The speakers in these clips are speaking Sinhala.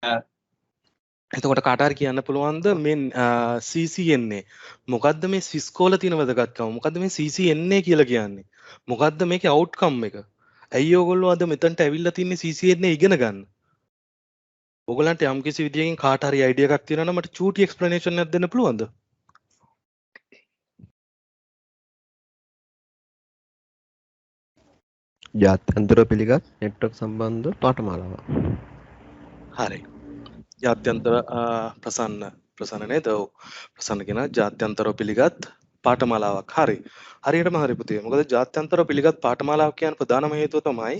එතකොට කාට හරි කියන්න පුළුවන්ද මේ CCNA මොකද්ද මේ Cisco වල තියෙන වැදගත්කම? මොකද්ද මේ CCNA කියලා කියන්නේ? මොකද්ද මේකේ outcome එක? ඇයි ඕගොල්ලෝ අද මෙතනට ඇවිල්ලා තින්නේ CCNA ඉගෙන ගන්න? ඕගොල්ලන්ට යම්කිසි විදියකින් කාට හරි අයිඩියා එකක් තියෙනවා නම් මට චූටි එක්ස්ප්ලනේෂන් එකක් දෙන්න පුළුවන්ද? ජාත්‍යන්තර පිළිගත් නෙට්වර්ක් සම්බන්ධ පාඨමාලාවක්. හරි. ජාත්‍යන්තර ප්‍රසන්න නේද? ඔව්. ප්‍රසන්න කියන ජාත්‍යන්තරව පිළිගත් පාඨමාලාවක්. හරි. හරියටම හරි පුතේ. මොකද ජාත්‍යන්තරව පිළිගත් පාඨමාලාවක් කියන ප්‍රධානම හේතුව තමයි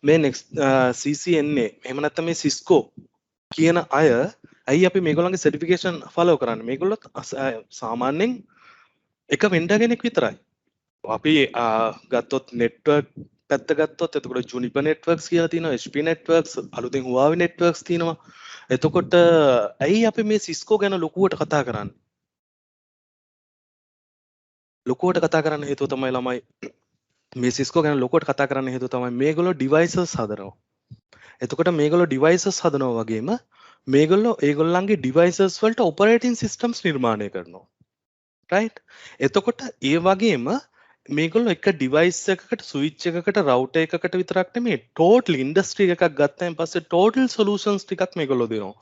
මේ CCNA එහෙම නැත්නම් මේ Cisco කියන අය ඇයි අපි මේගොල්ලන්ගේ සර්ටිෆිකේෂන් ෆලෝ කරන්නේ? මේගොල්ලෝ සාමාන්‍යයෙන් එක වෙන්ඩර් කෙනෙක් විතරයි. අපි ගත්තොත් නෙට්වර්ක් පැත්ත ගත්තොත් එතකොට ජුනිපර් නෙට්වර්ක්ස් කියලා තියෙනවා, HP නෙට්වර්ක්ස්, අලුතෙන් Huawei නෙට්වර්ක්ස් තියෙනවා. එතකොට ඇයි අපි මේ Cisco ගැන ලොකුවට කතා කරන්නේ? ලොකුවට කතා කරන්න හේතුව තමයි ළමයි මේ Cisco ගැන ලොකුවට කතා කරන්න හේතුව තමයි මේගොල්ලෝ devices හදනවා. එතකොට මේගොල්ලෝ devices හදනවා වගේම මේගොල්ලෝ ඒගොල්ලන්ගේ devices වලට operating systems නිර්මාණය කරනවා. right? එතකොට ඒ වගේම මේගොල්ලෝ එක device එකකට switch එකකට router එකකට විතරක් නෙමෙයි total industry එකක් ගත්තාන් පස්සේ total solutions ටිකක් මේගොල්ලෝ දෙනවා.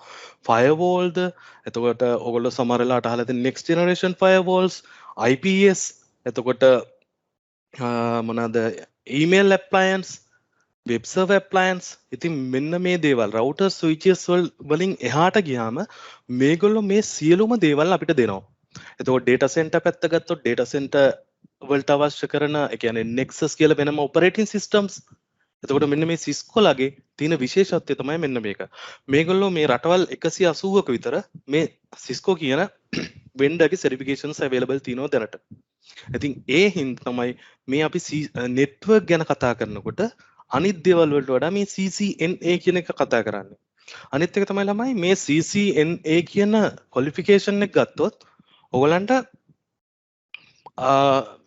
firewall ද එතකොට ඔයගොල්ලෝ සමහර වෙලාවට අහලා තියෙන next generation firewalls, IPS, එතකොට මොනවාද email appliance, web server appliance. ඉතින් මෙන්න මේ දේවල් router switches වලින් එහාට ගියාම මේගොල්ලෝ මේ සියලුම දේවල් අපිට දෙනවා. එතකොට data center පැත්ත ගත්තොත් data center වලට අවශ්‍ය කරන ඒ කියන්නේ Nexus කියලා වෙනම operating systems. එතකොට මෙන්න මේ Cisco ලගේ තියෙන විශේෂත්වය තමයි මෙන්න මේක. මේගොල්ලෝ මේ රටවල් 180ක විතර මේ Cisco කියන වෙන්ඩර්ගේ certifications available තියෙනවා දැනට. ඉතින් ඒ හින්දා තමයි මේ අපි network ගැන කතා කරනකොට අනිත් දේවල් වලට වඩා මේ CCNA කියන එක කතා කරන්නේ. අනිත් එක තමයි ළමයි මේ CCNA කියන qualification එක ගත්තොත් ඔයගලන්ට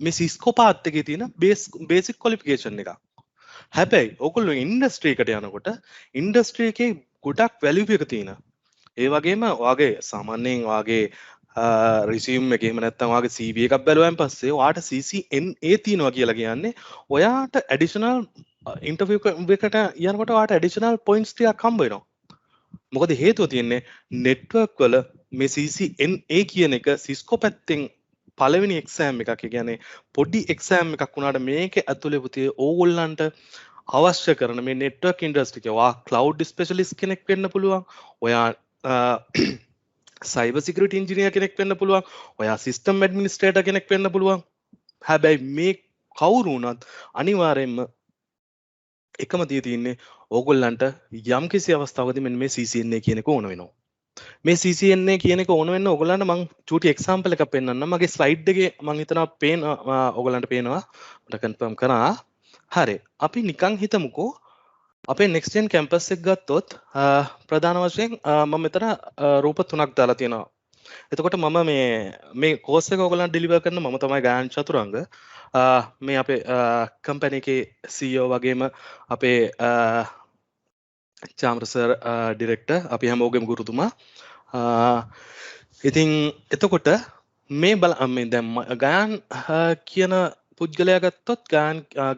මේ Cisco path එකේ තියෙන basic qualification එකක්. හැබැයි ඔයගොල්ලෝ ඉන්ඩස්ට්‍රි එකට යනකොට ඉන්ඩස්ට්‍රි එකේ ගොඩක් වැලියු එක තියෙනවා. ඒ වගේම ඔයාගේ සාමාන්‍යයෙන් ඔයාගේ resume එකේ එහෙම නැත්නම් ඔයාගේ CV එකක් බැලුවාන් පස්සේ ඔයාට CCNA තියෙනවා කියලා කියන්නේ ඔයාට additional interview එකකට යනකොට ඔයාට additional points ටිකක් හම්බ වෙනවා. මොකද හේතුව තියෙන්නේ network වල මේ CCNA කියන එක Cisco පැත්තෙන් පළවෙනි එක්සෑම් එකක්. ඒ කියන්නේ පොඩි එක්සෑම් එකක් වුණාට මේකේ ඇතුලේ පුතේ ඕගොල්ලන්ට අවශ්‍ය කරන මේ network industry එකේ ඔයා cloud specialist කෙනෙක් වෙන්න පුළුවන්. ඔයා cyber security engineer කෙනෙක් වෙන්න පුළුවන්. ඔයා system administrator කෙනෙක් වෙන්න පුළුවන්. හැබැයි මේ කවුරු වුණත් අනිවාර්යයෙන්ම එකම දේ තියෙන්නේ ඕගොල්ලන්ට යම්කිසි අවස්ථාවකදී මෙන්න මේ CCNA කියන එක ඕන වෙනවා. මේ CCNA කියන එක ඕන වෙන්න ඔයගොල්ලන්ට මම චූටි එක්සැම්පල් එකක් පෙන්නන්නම්. මගේ ස්ලයිඩ් එකේ මම හිතනවා ඔයගොල්ලන්ට පේනවා. මට කන්ෆර්ම් කරා. හරි. අපි නිකන් හිතමුකෝ අපේ next gen campus එක ගත්තොත් ප්‍රධාන වශයෙන් මම මෙතන රූප තුනක් දාලා තියෙනවා. එතකොට මම මේ කෝස් එක ඔයගොල්ලන්ට ඩෙලිවර් කරන මම තමයි ගායන් චතුරංග. මේ අපේ කම්පැනි එකේ CEO වගේම අපේ චාමර සර් ඩිරෙක්ටර් අපි හැමෝගෙම ගුරුතුමා. ඉතින් එතකොට මේ දැන් ගායන් කියන පුද්ගලයා ගත්තොත්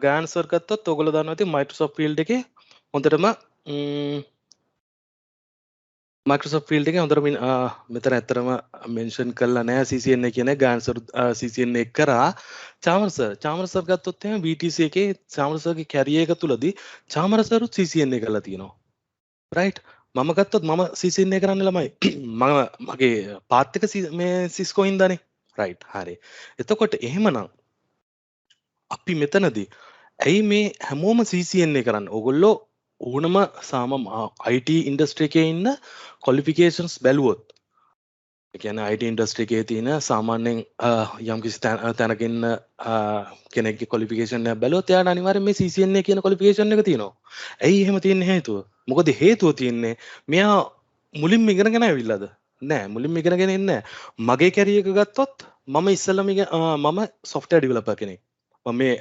ගායන් සර් ගත්තොත් ඔයගොල්ලෝ දන්නවා ඉතින් Microsoft Field එකේ හොඳටම Microsoft Field එකේ හොඳට මෙතන ඇත්තටම මෙන්ෂන් කරලා නැහැ CCNA කියන එක. ගායන් සර් CCNA එක කරා. චාමර සර් ගත්තොත් එහෙනම් VTC එකේ චාමර සර්ගේ කැරියර් එක තුලදී චාමර සර්ත් CCNA කරලා තියෙනවා. right? මම ගත්තොත් මම CCNA කරන්නේ ළමයි. මගේ පාත් එක මේ Cisco හින්දානේ. right? හරි. එතකොට එහෙමනම් අපි මෙතනදී ඇයි මේ හැමෝම CCNA කරන්නේ? ඕගොල්ලෝ ඕනම IT ඉන්ඩස්ට්‍රි එකේ ඉන්න qualifications බැලුවොත් ඒ කියන්නේ IT ඉන්ඩස්ට්‍රි එකේ තියෙන සාමාන්‍යයෙන් යම්කිසි තැනක ඉන්න කෙනෙක්ගේ qualification එක බැලුවොත් එයාට අනිවාර්යෙන් මේ CCNA කියන qualification එක තියෙනවා. ඇයි එහෙම තියෙන හේතුව? මොකද හේතුව තියෙන්නේ මෙයා මුලින්ම ඉගෙනගෙන ආවිල්ලාද? නෑ, මුලින්ම ඉගෙනගෙන ඉන්නේ නෑ. මගේ කැරියර් එක ගත්තොත් මම ඉස්සෙල්ලාම මම software developer කෙනෙක්. මම මේ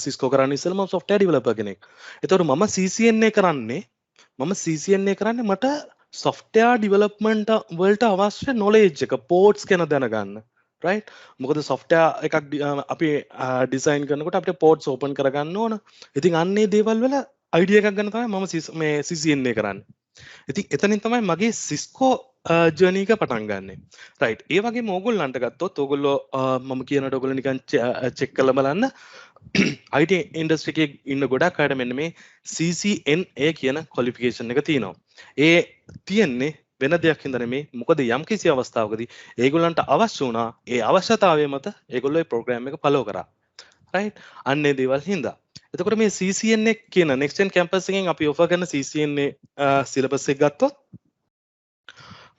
Cisco කරන්න ඉස්සෙල්ලා මම software developer කෙනෙක්. ඒතකොට මම CCNA කරන්නේ මට software development වලට අවශ්‍ය knowledge එක ports ගැන දැනගන්න right මොකද software එකක් අපි design කරනකොට අපිට ports open කරගන්න ඕන. ඉතින් අන්නේ දේවල් වල idea එකක් ගන්න තමයි මම මේ CCNA කරන්නේ. ඉතින් එතනින් තමයි මගේ Cisco journey එක පටන් ගන්නෙ. right ඒ වගේම ඕගොල්ලන්ට ගත්තොත් ඕගොල්ලෝ මම කියනකොට ඕගොල්ලෝ නිකන් check කරලා බලන්න IT industry එකේ ඉන්න ගොඩක් අයට මෙන්න මේ CCNA කියන qualification එක තියෙනවා. ඒ තියෙන්නේ වෙන දෙයක් හින්දා නෙමෙයි. මොකද යම් කිසි අවස්ථාවකදී ඒගොල්ලන්ට අවශ්‍ය වුණා ඒ අවශ්‍යතාවය මත ඒගොල්ලෝ ඒ ප්‍රෝග්‍රෑම් එක follow කරා. right අන්නේ දේවල් හින්දා. එතකොට මේ CCNA කියන next gen campus එකෙන් අපි offer කරන CCNA syllabus එක ගත්තොත්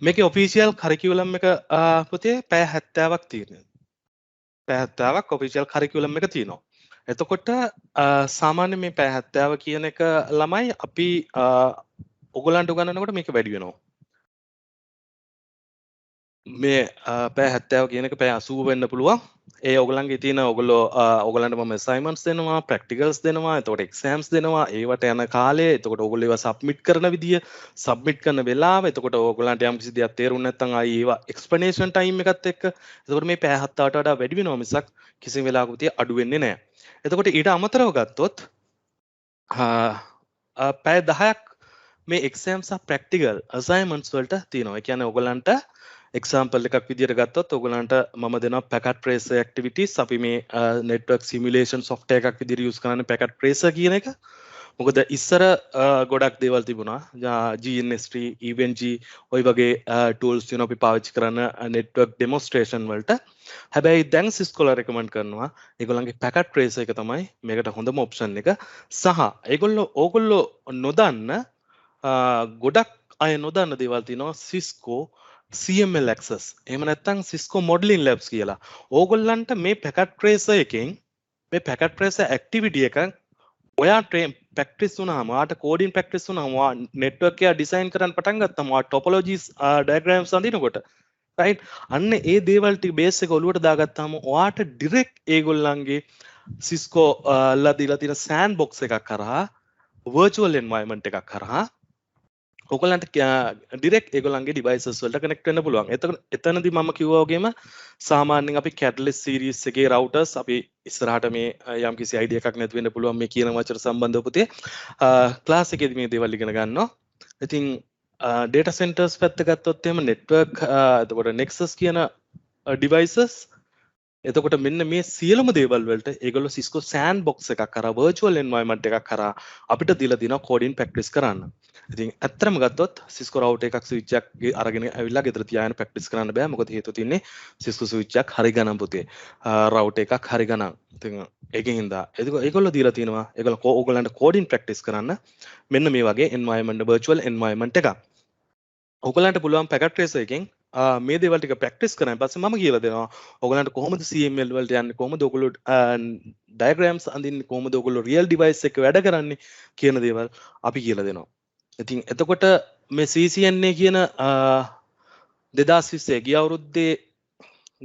මේකේ official curriculum එක පුතේ පැය 70ක් තියෙනවා. පැය 70ක් official curriculum එක තියෙනවා. එතකොට සාමාන්‍ය මේ පැය 70 කියන එක ළමයි අපි ඔයගලන්ට උගන්වනකොට මේක වැඩි වෙනවා. මේ පැය 70 කියන එක පැය 80 වෙන්න පුළුවන්. ඒ ඔයගලන්ගේ තියෙන ඔයගලන්ට මම assignments දෙනවා, practicals දෙනවා, එතකොට exams දෙනවා, ඒවට යන කාලය, එතකොට ඔයගොල්ලෝ ඒවා submit කරන විදිය, submit කරන වෙලාව, එතකොට ඔයගලන්ට යම් කිසි දෙයක් තේරුම් නැත්නම් ආයි ඒවා explanation time එකත් එක්ක එතකොට මේ පැය 7ට වඩා වැඩි වෙනවා මිසක් කිසිම වෙලාවක තිය අඩු වෙන්නේ නැහැ. එතකොට ඊට අමතරව ගත්තොත් පැය 10ක් මේ exams සහ practical assignments වලට තියෙනවා. ඒ කියන්නේ ඔයගලන්ට example එකක් විදියට ගත්තොත් ඔයගලන්ට මම දෙනවා packet tracer activities. අපි මේ network simulation software එකක් විදියට use කරන්නේ packet tracer කියන එක. මොකද ඉස්සර ගොඩක් දේවල් තිබුණා. GNS3, EVNG ඔය වගේ tools තියෙනවා අපි පාවිච්චි කරන network demonstration වලට. හැබැයි දැන් Cisco ලා recommend කරනවා ඒගොල්ලන්ගේ packet tracer එක තමයි මේකට හොඳම option එක. සහ ඕගොල්ලෝ නොදන්න ගොඩක් අය නොදන්න දේවල් තියෙනවා Cisco CML access. එහෙම නැත්නම් Cisco modeling labs කියලා. ඕගොල්ලන්ට මේ packet tracer එකෙන් මේ packet tracer activity එක ඔයා practice වුණාම ආට coding practice වුණාම network එක design කරන්න පටන් ගත්තාම topologies diagrams අඳිනකොට right අන්න ඒ දේවල් ටික base එක ඔලුවට දාගත්තාම ඔයාට direct ඒගොල්ලන්ගේ Cisco ලා දීලා තියෙන sandbox එකක් කරා virtual environment එකක් කරා ඔයගලන්ට ඩිරෙක්ට් ඒගොල්ලන්ගේ devices වලට connect වෙන්න පුළුවන්. එතනදී මම කිව්වා වගේම සාමාන්‍යයෙන් අපි Catalyst series එකේ routers අපි ඉස්සරහට මේ යම් කිසි idea එකක් නැති වෙන්න පුළුවන් මේ කියන වචන සම්බන්ධව පුතේ class එකේදී මේ දේවල් ඉගෙන ගන්නවා. ඉතින් data centers පැත්ත ගත්තොත් එහෙම network එතකොට Nexus කියන devices එතකොට මෙන්න මේ සියලුම දේවල් වලට ඒගොල්ලෝ Cisco sandbox එකක් කරා virtual environment එකක් කරා අපිට දීලා දිනවා coding practice කරන්න. ඉතින් ඇත්තටම ගත්තොත් Cisco router එකක් switch එකක් අරගෙන ඇවිල්ලා ගෙදර තියාගෙන practice කරන්න බෑ. මොකද හේතුව තියෙන්නේ Cisco switch එකක් හරි ගණන් පුතේ. router එකක් හරි ගණන්. ඉතින් ඒකෙන් හින්දා ඒගොල්ලෝ දීලා තිනවා ඕගොල්ලන්ට coding practice කරන්න මෙන්න මේ වගේ environment virtual environment එකක්. ඕගොල්ලන්ට පුළුවන් packet tracer එකෙන් මේ දේවල් ටික ප්‍රැක්ටිස් කරන් පස්සේ මම කියලා දෙනවා ඔයගලන්ට කොහොමද CML වලට යන්නේ කොහොමද ඔයගොල්ලෝ diagrams අඳින්නේ කොහොමද ඔයගොල්ලෝ real device එක වැඩ කරන්නේ කියන දේවල් අපි කියලා දෙනවා. ඉතින් එතකොට මේ CCNA කියන 2020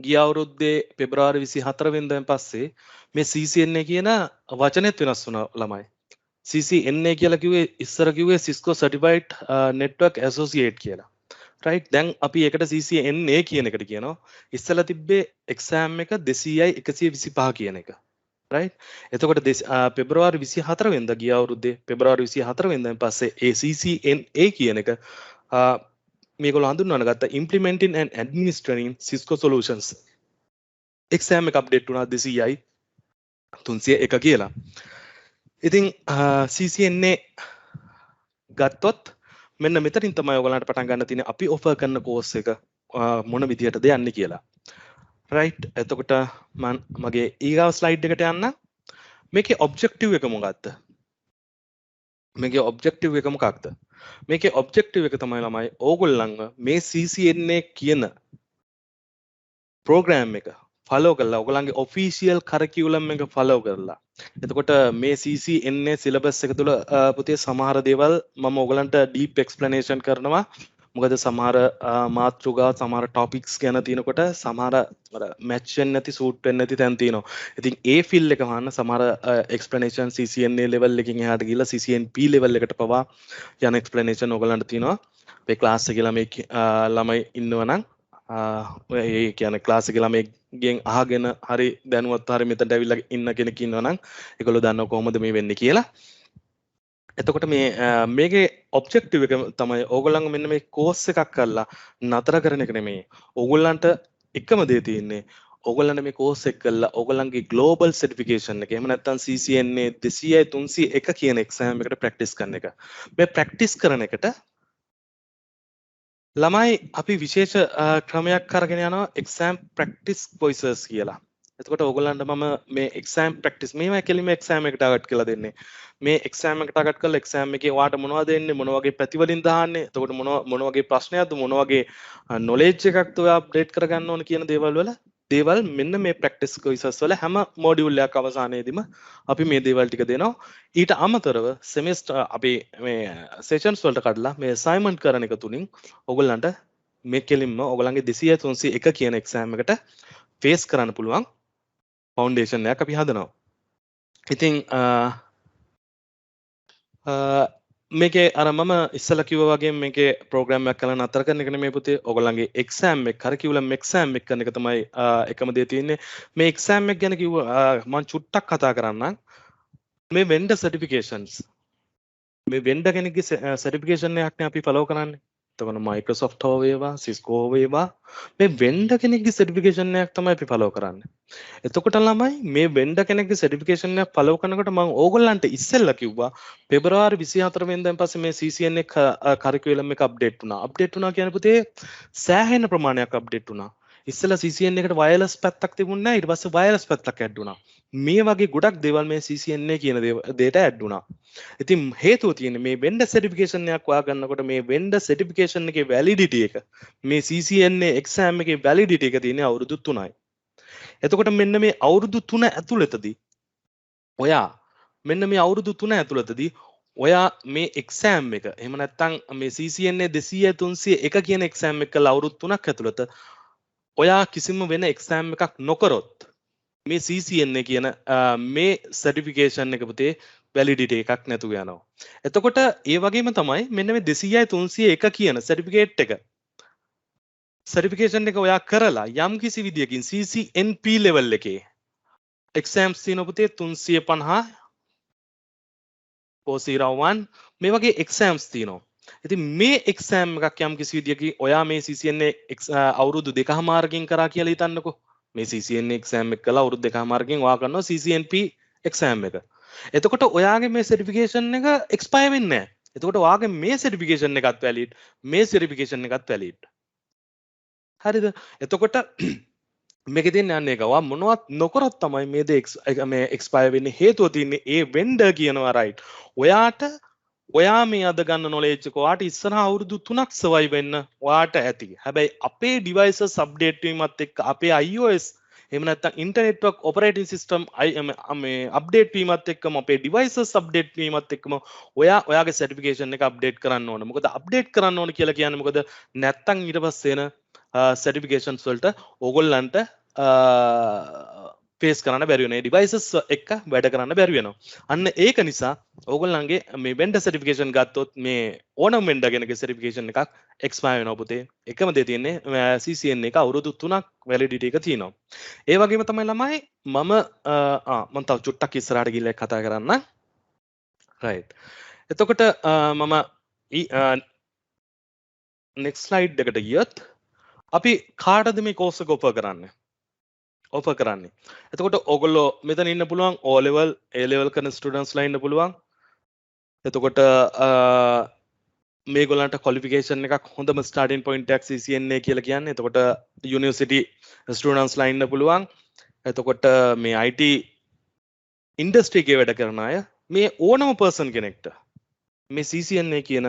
ගිය අවුරුද්දේ පෙබරවාරි 24 වෙනිදාන් පස්සේ මේ CCNA කියන වචනේත් වෙනස් වුණා ළමයි. CCNA කියලා කිව්වේ ඉස්සර කිව්වේ Cisco Certified Network Associate කියලා. right දැන් අපි ඒකට CCNA කියන එකට කියනවා. ඉස්සලා තිබ්බේ exam එක 200යි 125 කියන එක. right එතකොට පෙබරවාරි 24 වෙනිදා ගිය අවුරුද්දේ පෙබරවාරි 24 වෙනිදාන් පස්සේ ඒ CCNA කියන එක මේගොල්ලෝ හඳුන්වන්න ගත්තා implementing and administering Cisco solutions. exam එක අප්ඩේට් වුණා 200යි 301 කියලා. ඉතින් CCNA ගත්තොත් මෙන්න මෙතනින් තමයි ඔයගලන්ට පටන් ගන්න තියෙන්නේ අපි ඔෆර් කරන කෝස් එක මොන විදියටද යන්නේ කියලා. right එතකොට මගේ ඊගාව ස්ලයිඩ් එකට යන්න. මේකේ ඔබ්ජෙක්ටිව් එක මොකක්ද? මේකේ ඔබ්ජෙක්ටිව් එක මොකක්ද? මේකේ ඔබ්ජෙක්ටිව් එක තමයි ළමයි ඕගොල්ලන්ව මේ CCNA කියන ප්‍රෝග්‍රෑම් එක ෆලෝ කරලා ඔයගලන්ගේ ඔෆිෂියල් කරකියුලම් එක ෆලෝ කරලා එතකොට මේ CCNA සිලබස් එක තුල පුතේ සමහර දේවල් මම ඔයගලන්ට ඩීප් එක්ස්ප්ලනේෂන් කරනවා. මොකද සමහර මාතෘකා සමහර ටොපික්ස් ගැන තියෙනකොට සමහර මැච් වෙන්නේ නැති සූට් වෙන්නේ නැති තැන් තියෙනවා. ඉතින් ඒ ෆිල් එක වහන්න සමහර එක්ස්ප්ලනේෂන් CCNA ලෙවල් එකකින් එහාට ගිහලා CCNP ලෙවල් එකට පවා යන එක්ස්ප්ලනේෂන් ඔයගලන්ට තියෙනවා. අපේ ක්ලාස් එකේ ළමයි ඉන්නවා නම් ඔය ඒ කියන්නේ ක්ලාස් එකේ ළමයිගෙන් අහගෙන හරි දැනුවත් හරි මෙතනට ඇවිල්ලා ඉන්න කෙනෙක් ඉන්නවා නම් ඒගොල්ලෝ දන්නවා කොහොමද මේ වෙන්නේ කියලා. එතකොට මේකේ ඔබ්ජෙක්ටිව් එක තමයි ඕගොල්ලන්ව මෙන්න මේ කෝස් එකක් කරලා නතර කරන එක නෙමෙයි. ඕගොල්ලන්ට එකම දේ තියෙන්නේ ඕගොල්ලන්ට මේ කෝස් එක කරලා ඕගොල්ලන්ගේ ග්ලෝබල් සර්ටිෆිකේෂන් එක එහෙම නැත්නම් CCNA 200යි 301 කියන එක්සෑම් එකට ප්‍රැක්ටිස් කරන එක. මේ ප්‍රැක්ටිස් කරන එකට ළමයි අපි විශේෂ ක්‍රමයක් අරගෙන යනවා එක්සෑම් ප්‍රැක්ටිස් වොයිසස් කියලා. එතකොට ඕගොල්ලන්ට මම මේ එක්සෑම් ප්‍රැක්ටිස් මේවා කෙලින්ම එක්සෑම් එකට ටාගට් කරලා දෙන්නේ. මේ එක්සෑම් එකට ටාගට් කරලා එක්සෑම් එකේ ඔයාට මොනවද දෙන්නේ මොන වගේ පැතිවලින් දාන්නේ. එතකොට මොන වගේ ප්‍රශ්නයක්ද මොන වගේ නොලෙජ් එකක්ද ඔයා අප්ඩේට් කරගන්න ඕන කියන දේවල් මෙන්න මේ ප්‍රැක්ටිස් වොයිසස් වල හැම මොඩියුල් එකක් අවසානයේදීම අපි මේ දේවල් ටික දෙනවා. ඊට අමතරව සෙමිස්ටර් අපි මේ සෙෂන්ස් වලට කඩලා මේ අසයින්මන්ට් කරන එක තුලින් ඔයගොල්ලන්ට මේ කෙලින්ම ඔයගොල්ලන්ගේ 200 301 කියන එක්සෑම් එකට ෆේස් කරන්න පුළුවන් ෆවුන්ඩේෂන් එකක් අපි හදනවා. ඉතින් මේකේ අර මම ඉස්සලා කිව්වා වගේ මේකේ ප්‍රෝග්‍රෑම් එකක් කරලා නතර කරන එක නෙමෙයි පුතේ. ඔයගොල්ලන්ගේ එක්සෑම් එක කරිකියුලම් එක්සෑම් එක කරන එක තමයි එකම දේ තියෙන්නේ. මේ එක්සෑම් එක ගැන කිව්වා මම චුට්ටක් කතා කරන්නම්. මේ වෙන්ඩර් සර්ටිෆිකේෂන්ස් මේ වෙන්ඩර් කෙනෙක්ගේ සර්ටිෆිකේෂන් එකක් නේ අපි ෆලෝ කරන්නේ. එතකොට Microsoft හෝ වේවා Cisco හෝ වේවා මේ වෙන්ඩර් කෙනෙක්ගේ සර්ටිෆිකේෂන් එකක් තමයි අපි ෆලෝ කරන්නේ. එතකොට ළමයි මේ වෙන්ඩර් කෙනෙක්ගේ සර්ටිෆිකේෂන් එකක් ෆලෝ කරනකොට මම ඕගොල්ලන්ට ඉස්සෙල්ලා කිව්වා පෙබරවාරි 24 වෙනිදාන් පස්සේ මේ CCNA කරිකියුලම් එක අප්ඩේට් වුණා. අප්ඩේට් වුණා කියන්නේ පුතේ සෑහෙන ප්‍රමාණයක් අප්ඩේට් වුණා. ඉස්සෙල්ලා CCNA එකට වයර්ලස් පැත්තක් තිබුණේ නැහැ. ඊට පස්සේ වයර්ලස් පැත්තක් ඇඩ් වුණා. මේ වගේ ගොඩක් දේවල් මේ CCNA කියන දේට ඇඩ් වුණා. ඉතින් හේතුව තියෙන්නේ මේ වෙන්ඩර් සර්ටිෆිකේෂන් එකක් ඔයා ගන්නකොට මේ වෙන්ඩර් සර්ටිෆිකේෂන් එකේ වැලිඩිටි එක මේ CCNA එක්සෑම් එකේ වැලිඩිටි එක තියෙන්නේ අවුරුදු 3යි. එතකොට මෙන්න මේ අවුරුදු 3 ඇතුළතදී ඔයා මේ එක්සෑම් එක එහෙම නැත්නම් මේ CCNA 200 301 කියන එක්සෑම් එක කළා අවුරුදු 3ක් ඇතුළත ඔයා කිසිම වෙන එක්සෑම් එකක් නොකරොත් මේ CCNA කියන මේ සර්ටිෆිකේෂන් එක පුතේ වැලිඩිටි එකක් නැතුව යනවා. එතකොට ඒ වගේම තමයි මෙන්න මේ 200යි 301 කියන සර්ටිෆිකේෂන් එක ඔයා කරලා යම් කිසි විදියකින් CCNP level එකේ එක්සෑම්ස් තියෙනවා පුතේ 350 401 මේ වගේ එක්සෑම්ස් තියෙනවා. ඉතින් මේ එක්සෑම් එකක් යම් කිසි විදියකින් ඔයා මේ CCNA අවුරුදු 2කමාරකින් කරා කියලා හිතන්නකෝ. මේ CCNA එක්සෑම් එක කළා අවුරුදු 2කමාරකින් ඔයා කරනවා CCNP එක්සෑම් එක. එතකොට ඔයාගේ මේ සර්ටිෆිකේෂන් එක එක්ස්පයර් වෙන්නේ නැහැ. එතකොට ඔයාගේ මේ සර්ටිෆිකේෂන් එකත් වැලිඩ් මේ සර්ටිෆිකේෂන් එකත් වැලිඩ්. හරිද? එතකොට මේකේ තියෙන යන්නේ එක ඔයා මොනවත් නොකරොත් තමයි මේ දේ මේ එක්ස්පයර් වෙන්නේ. හේතුව තියෙන්නේ ඒ වෙන්ඩර් කියනවා රයිට්. ඔයා මේ අද ගන්න නොලෙජ් එක ඔයාට ඉස්සරහා අවුරුදු 3ක් සර්වයිව් වෙන්න ඔයාට ඇති. හැබැයි අපේ ඩිවයිසස් අප්ඩේට් වීමත් එක්ක අපේ iOS එහෙම නැත්නම් ඉන්ටර්නෙට් වර්ක් ඔපරේටින් සිස්ටම් මේ අප්ඩේට් වීමත් එක්කම අපේ ඩිවයිසස් අප්ඩේට් වීමත් එක්කම ඔයාගේ සර්ටිෆිකේෂන් එක අප්ඩේට් කරන්න ඕන. මොකද අප්ඩේට් කරන්න ඕන කියලා කියන්නේ මොකද නැත්නම් ඊට පස්සේ එන සර්ටිෆිකේෂන්ස් වලට ඕගොල්ලන්ට ෆේස් කරන්න බැරි වෙනවා. ඒ ඩිවයිසස් එක වැඩ කරන්න බැරි වෙනවා. අන්න ඒක නිසා ඕගොල්ලන්ගේ මේ වෙන්ඩර් සර්ටිෆිකේෂන් ගත්තොත් මේ ඕනම වෙන්ඩර් කෙනෙක්ගේ සර්ටිෆිකේෂන් එකක් එක්ස්පයර් වෙනවා පුතේ. එකම දේ තියෙන්නේ CCNA එක අවුරුදු 3ක් වැලිඩිටි එක තියෙනවා. ඒ වගේම තමයි ළමයි මම තව චුට්ටක් ඉස්සරහට ගිහලා කතා කරන්න. රයිට්. එතකොට මම next slide එකට ගියොත් අපි කාටද මේ කෝස් එක ඔෆර් කරන්නේ. එතකොට ඔයගොල්ලෝ මෙතන ඉන්න පුළුවන් O level A level කරන ස්ටුඩන්ට්ස්ලා ඉන්න පුළුවන්. එතකොට මේගොල්ලන්ට ක්වොලිෆිකේෂන් එකක් හොඳම ස්ටාර්ටින් පොයින්ට් එකක් CCNA කියලා කියන්නේ. එතකොට යුනිවර්සිටි ස්ටුඩන්ට්ස්ලා ඉන්න පුළුවන්. එතකොට මේ IT ඉන්ඩස්ට්‍රි එකේ වැඩ කරන අය මේ ඕනම පර්සන් කෙනෙක්ට මේ CCNA කියන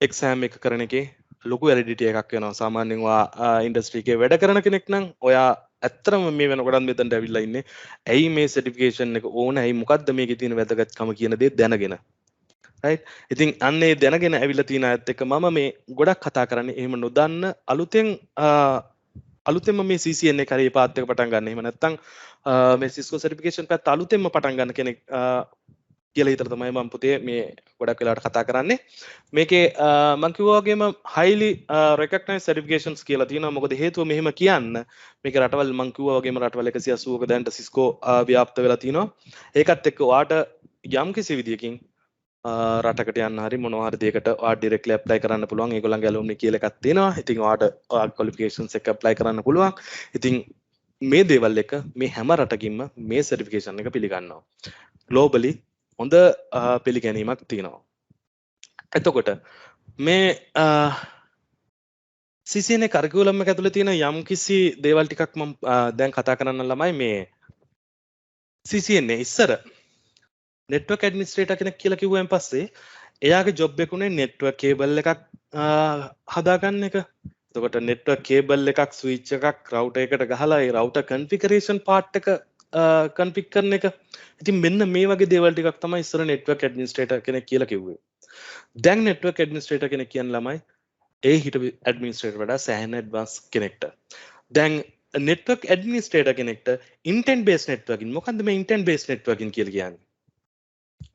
එක්සෑම් එක කරන එකේ ලොකු වැලිඩිටි එකක් වෙනවා. සාමාන්‍යයෙන් ඔයා ඉන්ඩස්ට්‍රි එකේ වැඩ කරන කෙනෙක් නම් ඔයා ඇත්තටම මේ වෙනකොටත් මෙතනට ඇවිල්ලා ඉන්නේ. ඇයි මේ සර්ටිෆිකේෂන් එක ඕන? ඇයි මොකද්ද මේකේ තියෙන වැදගත්කම කියන දේ දැනගෙන. රයිට්. ඉතින් අන්න ඒ දැනගෙන ඇවිල්ලා තියෙන අයත් එක්ක මම මේ ගොඩක් කතා කරන්නේ එහෙම නොදන්න අලුතෙන්ම මේ CCNA කරේ පාත් එක පටන් ගන්න. එහෙම නැත්නම් මේ Cisco සර්ටිෆිකේෂන් පැත්ත අලුතෙන්ම පටන් ගන්න කෙනෙක් කියලා විතර තමයි මම පුතේ මේ ගොඩක් වෙලාවට කතා කරන්නේ. මේකේ මම කිව්වා වගේම highly recognized certifications කියලා තියෙනවා. මොකද හේතුව මෙහෙම කියන්න මේක රටවල් මම කිව්වා වගේම රටවල් 180ක දැන්ට සිස්කෝ ව්‍යාප්ත වෙලා තිනවා. ඒකත් එක්ක ඔයාට යම් කිසි විදියකින් රටකට යන්න හරි මොනවා හරි දෙයකට ඔයාට ඩිරෙක්ට්ලි ඇප්ලයි කරන්න පුළුවන්. ඒගොල්ලන්ගේ ඇලුම්නි කියලා එකක් තියෙනවා. ඉතින් ඔයාට ක්වොලිෆිකේෂන්ස් එක ඇප්ලයි කරන්න පුළුවන්. ඉතින් මේ දේවල් එක මේ හැම රටකින්ම මේ සර්ටිෆිකේෂන් එක පිළිගන්නවා. ග්ලෝබලි හොඳ පිළිගැනීමක් තියෙනවා. එතකොට මේ CCNA කරිකුලම් එක ඇතුලේ තියෙන යම් කිසි දේවල් ටිකක් මම දැන් කතා කරන්න ළමයි මේ CCNA ඉස්සර network administrator කෙනෙක් කියලා කිව්වෙන් පස්සේ එයාගේ ජොබ් එක උනේ network cable එකක් හදාගන්න එක. එතකොට network cable එකක් switch එකක් router එකට ගහලා ඒ router configuration part එක config කරන එක. ඉතින් මෙන්න මේ වගේ දේවල් ටිකක් තමයි ඉස්සර network administrator කෙනෙක් කියලා කිව්වේ. දැන් network administrator කෙනෙක් කියන ළමයි ඒ හිටපු administrator වඩා සෑහෙන advance කෙනෙක්ට. දැන් network administrator කෙනෙක්ට intent based networking මොකද්ද මේ intent based networking කියලා කියන්නේ?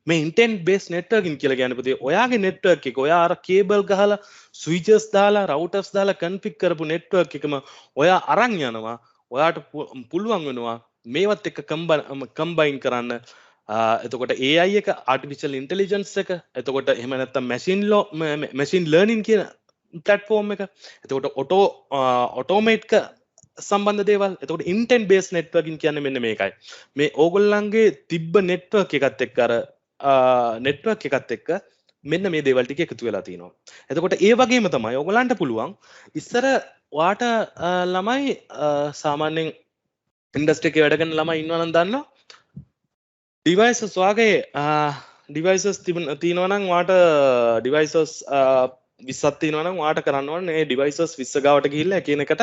මේ intent based networking කියලා කියන්නේ පුතේ ඔයාගේ network එක ඔයා අර cable ගහලා switches දාලා routers දාලා config කරපු network එකම ඔයා අරන් යනවා. ඔයාට පුළුවන් වෙනවා මේවත් එක්ක combine කරන්න. එතකොට AI එක artificial intelligence එක එතකොට එහෙම නැත්නම් machine learning කියන platform එක එතකොට automate සම්බන්ධ දේවල්. එතකොට intent based networking කියන්නේ මෙන්න මේකයි. මේ ඕගොල්ලන්ගේ තිබ්බ network එකත් එක්ක අර network එකත් එක්ක මෙන්න මේ දේවල් ටික එකතු වෙලා තිනවා. එතකොට ඒ වගේම තමයි ඕගොල්ලන්ට පුළුවන් ඉස්සර ඔයාට ළමයි සාමාන්‍යයෙන් ඉන්ඩස්ට්‍රි එකේ වැඩ කරන ළමයි ඉන්නවා නම් දන්නවා devices වාගේ devices තියෙනවා නම් ඔයාට devices 20ක් තියෙනවා නම් ඔයාට කරන්න ඕනේ මේ devices 20 ගාවට ගිහිල්ලා එකිනෙකට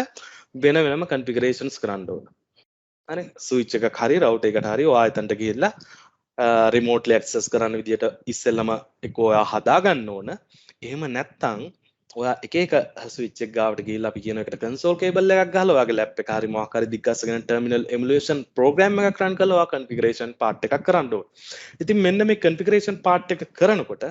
වෙන වෙනම configurations කරන්න ඕන. හරි switch එකක් හරි router එකකට හරි ඔයා එතනට ගිහිල්ලා remotely access කරන්න විදියට ඉස්සෙල්ලම එක ඔයා හදා ගන්න ඕන. එහෙම නැත්නම් ඔයා එක එක switch එක ගාවට ගිහිල්ලා අපි කියන එකට console cable එකක් ගහලා ඔයාගේ lap එක හරි මොකක් හරි දිග්ගස්සගෙන terminal emulation program එකක් run කරලා ඔයා configuration part එකක් කරන්න ඕන. ඉතින් මෙන්න මේ configuration part එක කරනකොට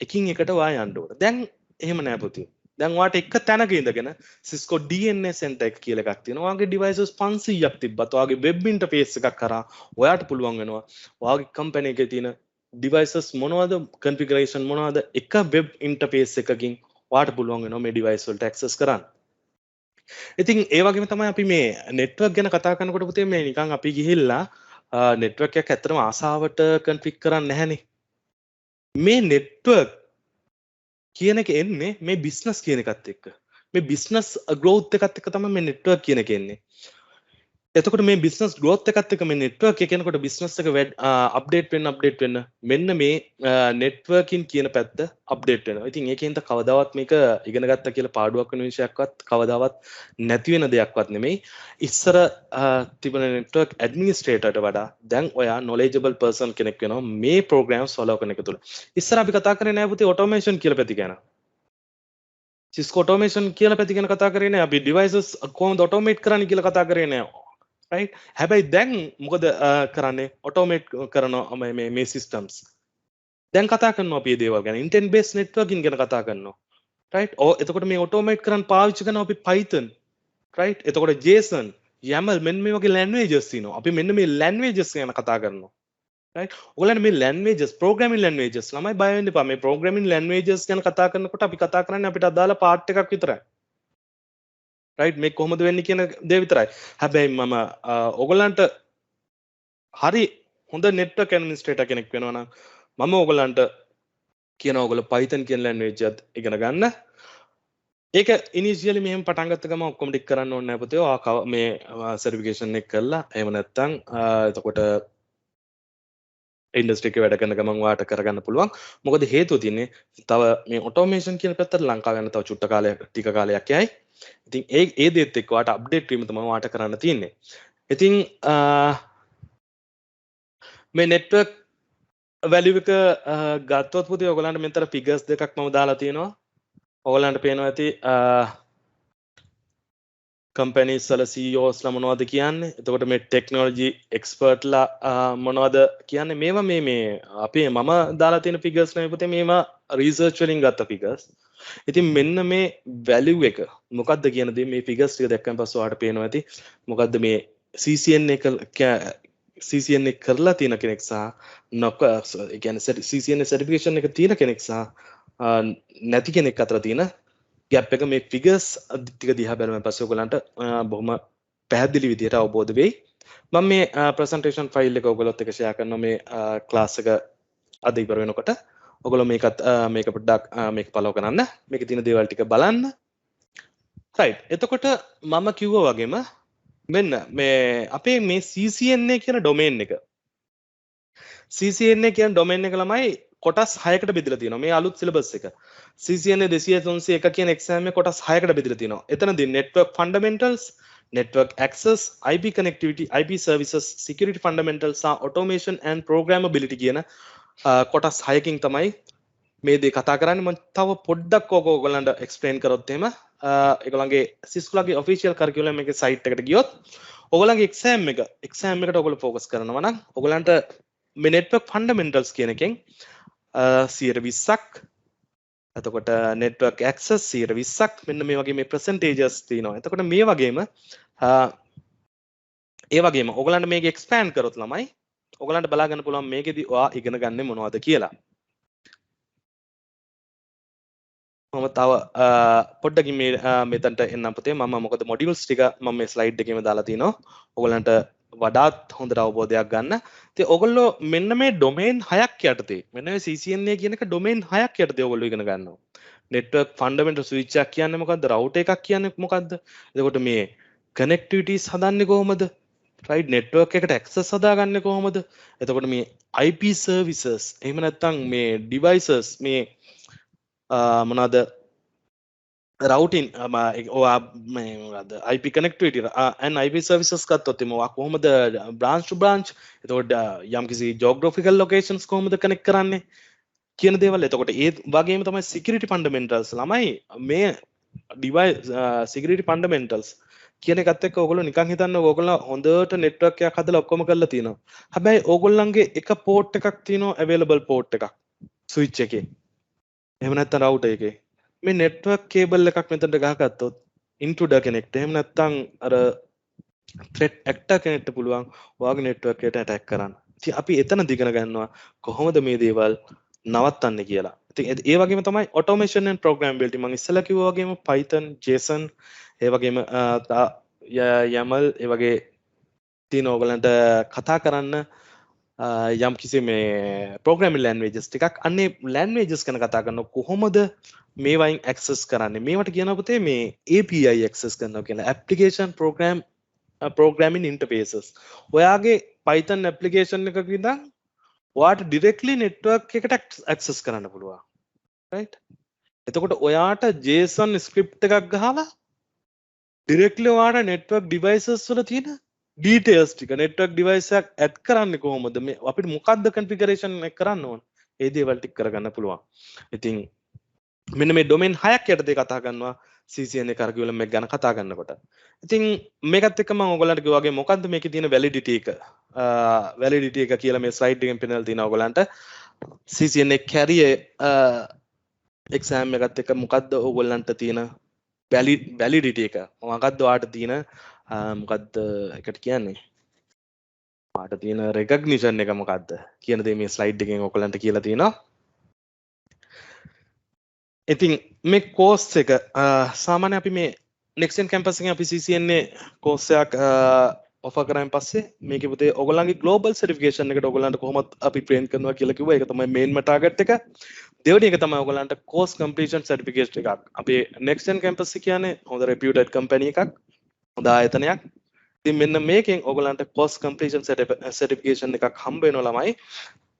එකින් එකට ඔයා යන්න ඕන. දැන් එහෙම නෑ පුතේ. දැන් ඔයාට එක තැනක ඉඳගෙන Cisco DNA center එක කියලා එකක් තියෙනවා. ඔයාගේ devices 500ක් තිබ්බත් ඔයාගේ web interface එකක් කරා ඔයාට පුළුවන් වෙනවා ඔයාගේ company එකේ තියෙන devices මොනවද configuration මොනවද එක web interface එකකින් ඔයාට පුළුවන් වෙනවා මේ device වලට access කරන්න. ඉතින් ඒ වගේම තමයි අපි මේ network ගැන කතා කරනකොට පුතේ මේ නිකන් අපි ගිහිල්ලා network එකක් ඇත්තටම ආසාවට config කරන්නේ නැහනේ. මේ network කියන එක එන්නේ මේ business කියන එකත් එක්ක. මේ business growth එකත් එක්ක තමයි මේ network කියන එක එන්නේ. එතකොට මේ business growth එකත් එක්ක මේ network එක එනකොට business එක update වෙන්න මෙන්න මේ networking කියන පැත්ත update වෙනවා. ඉතින් ඒකෙන්ද කවදාවත් මේක ඉගෙන ගත්තා කියලා පාඩුවක් වෙන විශයක්වත් කවදාවත් නැති වෙන දෙයක්වත් නෙමෙයි. ඉස්සර තිබෙන network administratorට වඩා දැන් ඔයා knowledgeable person කෙනෙක් වෙනවා මේ programs follow කරන එක තුල. ඉස්සර අපි කතා කරේ නෑ පුතේ automation කියලා පැති ගැන. Cisco automation කියලා පැති ගැන කතා කරේ නෑ. අපි devices කොහොමද automate කරන්නේ කියලා කතා කරේ නෑ. right හැබැයි දැන් මොකද කරන්නේ automate කරනවා මේ systems දැන් කතා කරනවා අපි මේ දේවල් ගැන intent based networking ගැන කතා කරනවා right එතකොට මේ automate කරන්න පාවිච්චි කරනවා අපි Python right එතකොට JSON YAML මෙන්න මේ වගේ languages තියෙනවා අපි මෙන්න මේ languages ගැන කතා කරනවා right ඔයගොල්ලන් මේ languages programming languages ළමයි බය වෙන්න එපා මේ programming languages ගැන කතා කරනකොට අපි කතා කරන්නේ අපිට අදාළ part එකක් විතරයි right මේ කොහොමද වෙන්නේ කියන දේ විතරයි. හැබැයි මම ඔයගලන්ට හරි හොඳ network administrator කෙනෙක් වෙනවා නම් මම ඔයගලන්ට කියනවා ඔයගොල්ලෝ Python කියන language එකත් ඉගෙන ගන්න. ඒක initially මෙහෙම පටන් ගත්ත ගමන් ඔක්කොම ටික කරන්න ඕනේ නැහැ පුතේ. ඔයා මේ certification එක කරලා එහෙම නැත්නම් එතකොට ඉන්ඩස්ට්‍රි එකේ වැඩ කරන ගමන් ඔයාට කරගන්න පුළුවන්. මොකද හේතුව තියෙන්නේ තව මේ automation කියන පැත්තට ලංකාව යන තව චුට්ට කාලයක් ටික කාලයක් යයි. ඉතින් ඒ දේත් එක්ක ඔයාට අප්ඩේට් වීම තමයි ඔයාට කරන්න තියෙන්නේ. ඉතින් මේ network value එක ගත්තොත් පුතේ ඔයගලන්ට මෙතන figures දෙකක් මම දාලා තියෙනවා. ඔයගලන්ට පේනවා ඇති කම්පැනිස් වල CEOs ලා මොනවද කියන්නේ? එතකොට මේ ටෙක්නොලොජි එක්ස්පර්ට් ලා මොනවද කියන්නේ? මේවා මේ අපේ මම දාලා තියෙන ෆිගර්ස් නෙවෙයි පුතේ, මේවා රිසර්ච් වලින් ගත්ත ෆිගර්ස්. ඉතින් මෙන්න මේ වැලියු එක මොකක්ද කියන දේ මේ ෆිගර්ස් ටික දැක්කම පස්සේ ඔයාලට පේනවා ඇති මොකක්ද මේ CCNA කරලා තියෙන කෙනෙක් සහ නොක ඒ කියන්නේ CCNA සර්ටිෆිකේෂන් එක තියෙන කෙනෙක් සහ නැති කෙනෙක් අතර තියෙන ගැප් එක මේ ෆිගර්ස් ටික දිහා බලුවම පස්සේ ඔයගලන්ට බොහොම පැහැදිලි විදිහට අවබෝධ වෙයි. මම මේ ප්‍රසන්ටේෂන් ෆයිල් එක ඔයගලොත් එක්ක ෂෙයා කරනවා මේ ක්ලාස් එක අද ඉවර වෙනකොට. ඔයගොල්ලෝ මේක පොඩ්ඩක් මේක follow කරන්න. මේකේ තියෙන දේවල් ටික බලන්න. right. එතකොට මම කිව්වා වගේම මෙන්න මේ අපේ මේ CCNA කියන ඩොමේන් එක. CCNA කියන ඩොමේන් එක ළමයි කොටස් 6කට බෙදලා තියෙනවා. මේ අලුත් සිලබස් එක. CCNA 200 301 කියන එක්සෑම් එක කොටස් 6කට බෙදලා තියෙනවා. එතනදී network fundamentals, network access, IP connectivity, IP services, security fundamentals, automation and programmability කියන කොටස් 6කින් තමයි මේ දේ කතා කරන්නේ. මම තව පොඩ්ඩක් ඔයගොල්ලන්ට එක්ස්ප්ලেইন කරොත් එහෙම ඒගොල්ලන්ගේ සිස්කුලාගේ ඔෆිෂියල් කරිකියුලම් එකේ සයිට් එකට ගියොත් ඔයගොල්ලන්ගේ එක්සෑම් එකට ඔයගොල්ලෝ ફોකස් කරනවා නම් ඔයගොල්ලන්ට මේ network fundamentals කියන එකෙන් 120ක්, එතකොට network access 120ක්, මෙන්න මේ වගේ මේ percentages තියෙනවා. එතකොට මේ වගේම ඒ වගේම ඔයගොල්ලන්ට මේක expand කරොත් ළමයි ඔයගොල්ලන්ට බලා ගන්න පුළුවන් මේකෙදි ඔයා ඉගෙන ගන්න මොනවද කියලා. මම තව පොඩ්ඩකින් මෙතනට එන්නම් පුතේ. මම මොකද මොඩියුල්ස් ටික මම මේ ස්ලයිඩ් එකේම දාලා තිනවා ඔයගොල්ලන්ට වඩාත් හොඳට අවබෝධයක් ගන්න. ඉතින් ඔයගොල්ලෝ මෙන්න මේ ඩොමේන් 6ක් යටතේ මෙන්න මේ CCNA කියන එක ඩොමේන් 6ක් යටතේ ඔයගොල්ලෝ ඉගෙන ගන්නවා. network fundamental switch එකක් කියන්නේ මොකද්ද? router එකක් කියන්නේ මොකද්ද? එතකොට මේ connectivities හදන්නේ කොහොමද? right, network එකට access හදාගන්නේ කොහොමද? එතකොට මේ IP services එහෙම නැත්නම් මේ devices මේ මොනවාද routing මොනවාද IP connectivity and IP services ගත්තොත් එමවා කොහොමද branch to branch, එතකොට යම්කිසි geographical locations කොහොමද connect කරන්නේ කියන දේවල්. එතකොට ඒ වගේම තමයි security fundamentals ළමයි මේ device security fundamentals කියන එකත් එක්ක ඔයගොල්ලෝ නිකන් හිතන්න ඔයගොල්ලෝ හොඳට network එකක් හදලා ඔක්කොම කරලා තියෙනවා. හැබැයි ඔයගොල්ලන්ගේ එක port එකක් තියෙනවා available port එකක් switch එකේ. එහෙම නැත්නම් router එකේ මේ network cable එකක් මෙතනට ගහගත්තොත් intruder කෙනෙක්ට එහෙම නැත්නම් අර threat actor කෙනෙක්ට පුළුවන් ඔයාගේ network එකට attack කරන්න. ඉතින් අපි එතන දිගන ගන්නවා කොහොමද මේ දේවල් නවත්තන්නේ කියලා. ඉතින් ඒ වගේම තමයි automation and programmability. මම ඉස්සෙල්ලා කිව්වා වගේම Python, JSON, ඒ වගේම YAML ඒ වගේ තියෙන ඕගලන්ට කතා කරන්න යම් කිසි මේ programming languages ටිකක් අන්නේ languages ගැන කතා කරනවා. කොහොමද මේවයින් access කරන්නේ? මේවට කියනවා පුතේ මේ API access කරනවා කියලා. application programming interfaces. ඔයාගේ Python application එකක ඉඳන් ඔයාට directly network එකට access කරන්න පුළුවන්. right? එතකොට ඔයාට JSON script එකක් ගහලා directly ඔයාට network devices වල තියෙන details ටික network device එකක් add කරන්නේ කොහොමද? මේ අපිට මොකක්ද configuration එක කරන්න ඕන? ඒ දේවල් ටික කරගන්න පුළුවන්. ඉතින් මෙන්න මේ domain 6ක් යටතේ කතා කරනවා CCNA curriculum එක ගැන කතා කරනකොට. ඉතින් මේකත් එක්ක මම ඔයගොල්ලන්ට කිව්වා වගේ මොකද්ද මේකේ තියෙන validity එක? validity එක කියලා මේ slide එකෙන් පෙන්නලා තියෙනවා ඔයගොල්ලන්ට. CCNA carrier exam එකත් එක්ක මොකද්ද ඔයගොල්ලන්ට තියෙන validity එක? මොකද්ද ඔයාට තියෙන මොකද්ද එකට කියන්නේ? ඔයාට තියෙන recognition එක මොකද්ද කියන දේ මේ slide එකෙන් ඔයගොල්ලන්ට කියලා තියෙනවා. ඉතින් මේ course එක සාමාන්‍ය අපි මේ next gen campus එකෙන් අපි CCNA course එකක් offer කරායින් පස්සේ මේකේ පුතේ ඔයගොල්ලන්ගේ global certification එකට ඔයගොල්ලන්ට කොහොමද අපි train කරනවා කියලා කිව්වා. ඒක තමයි main target එක. දෙවෙනි එක තමයි ඔයගොල්ලන්ට course completion certificate එකක්. අපේ next gen campus එක කියන්නේ හොඳ reputed company එකක්. හොඳ ආයතනයක්. ඉතින් මෙන්න මේකෙන් ඔයගොල්ලන්ට course completion certification එකක් හම්බ වෙනවා ළමයි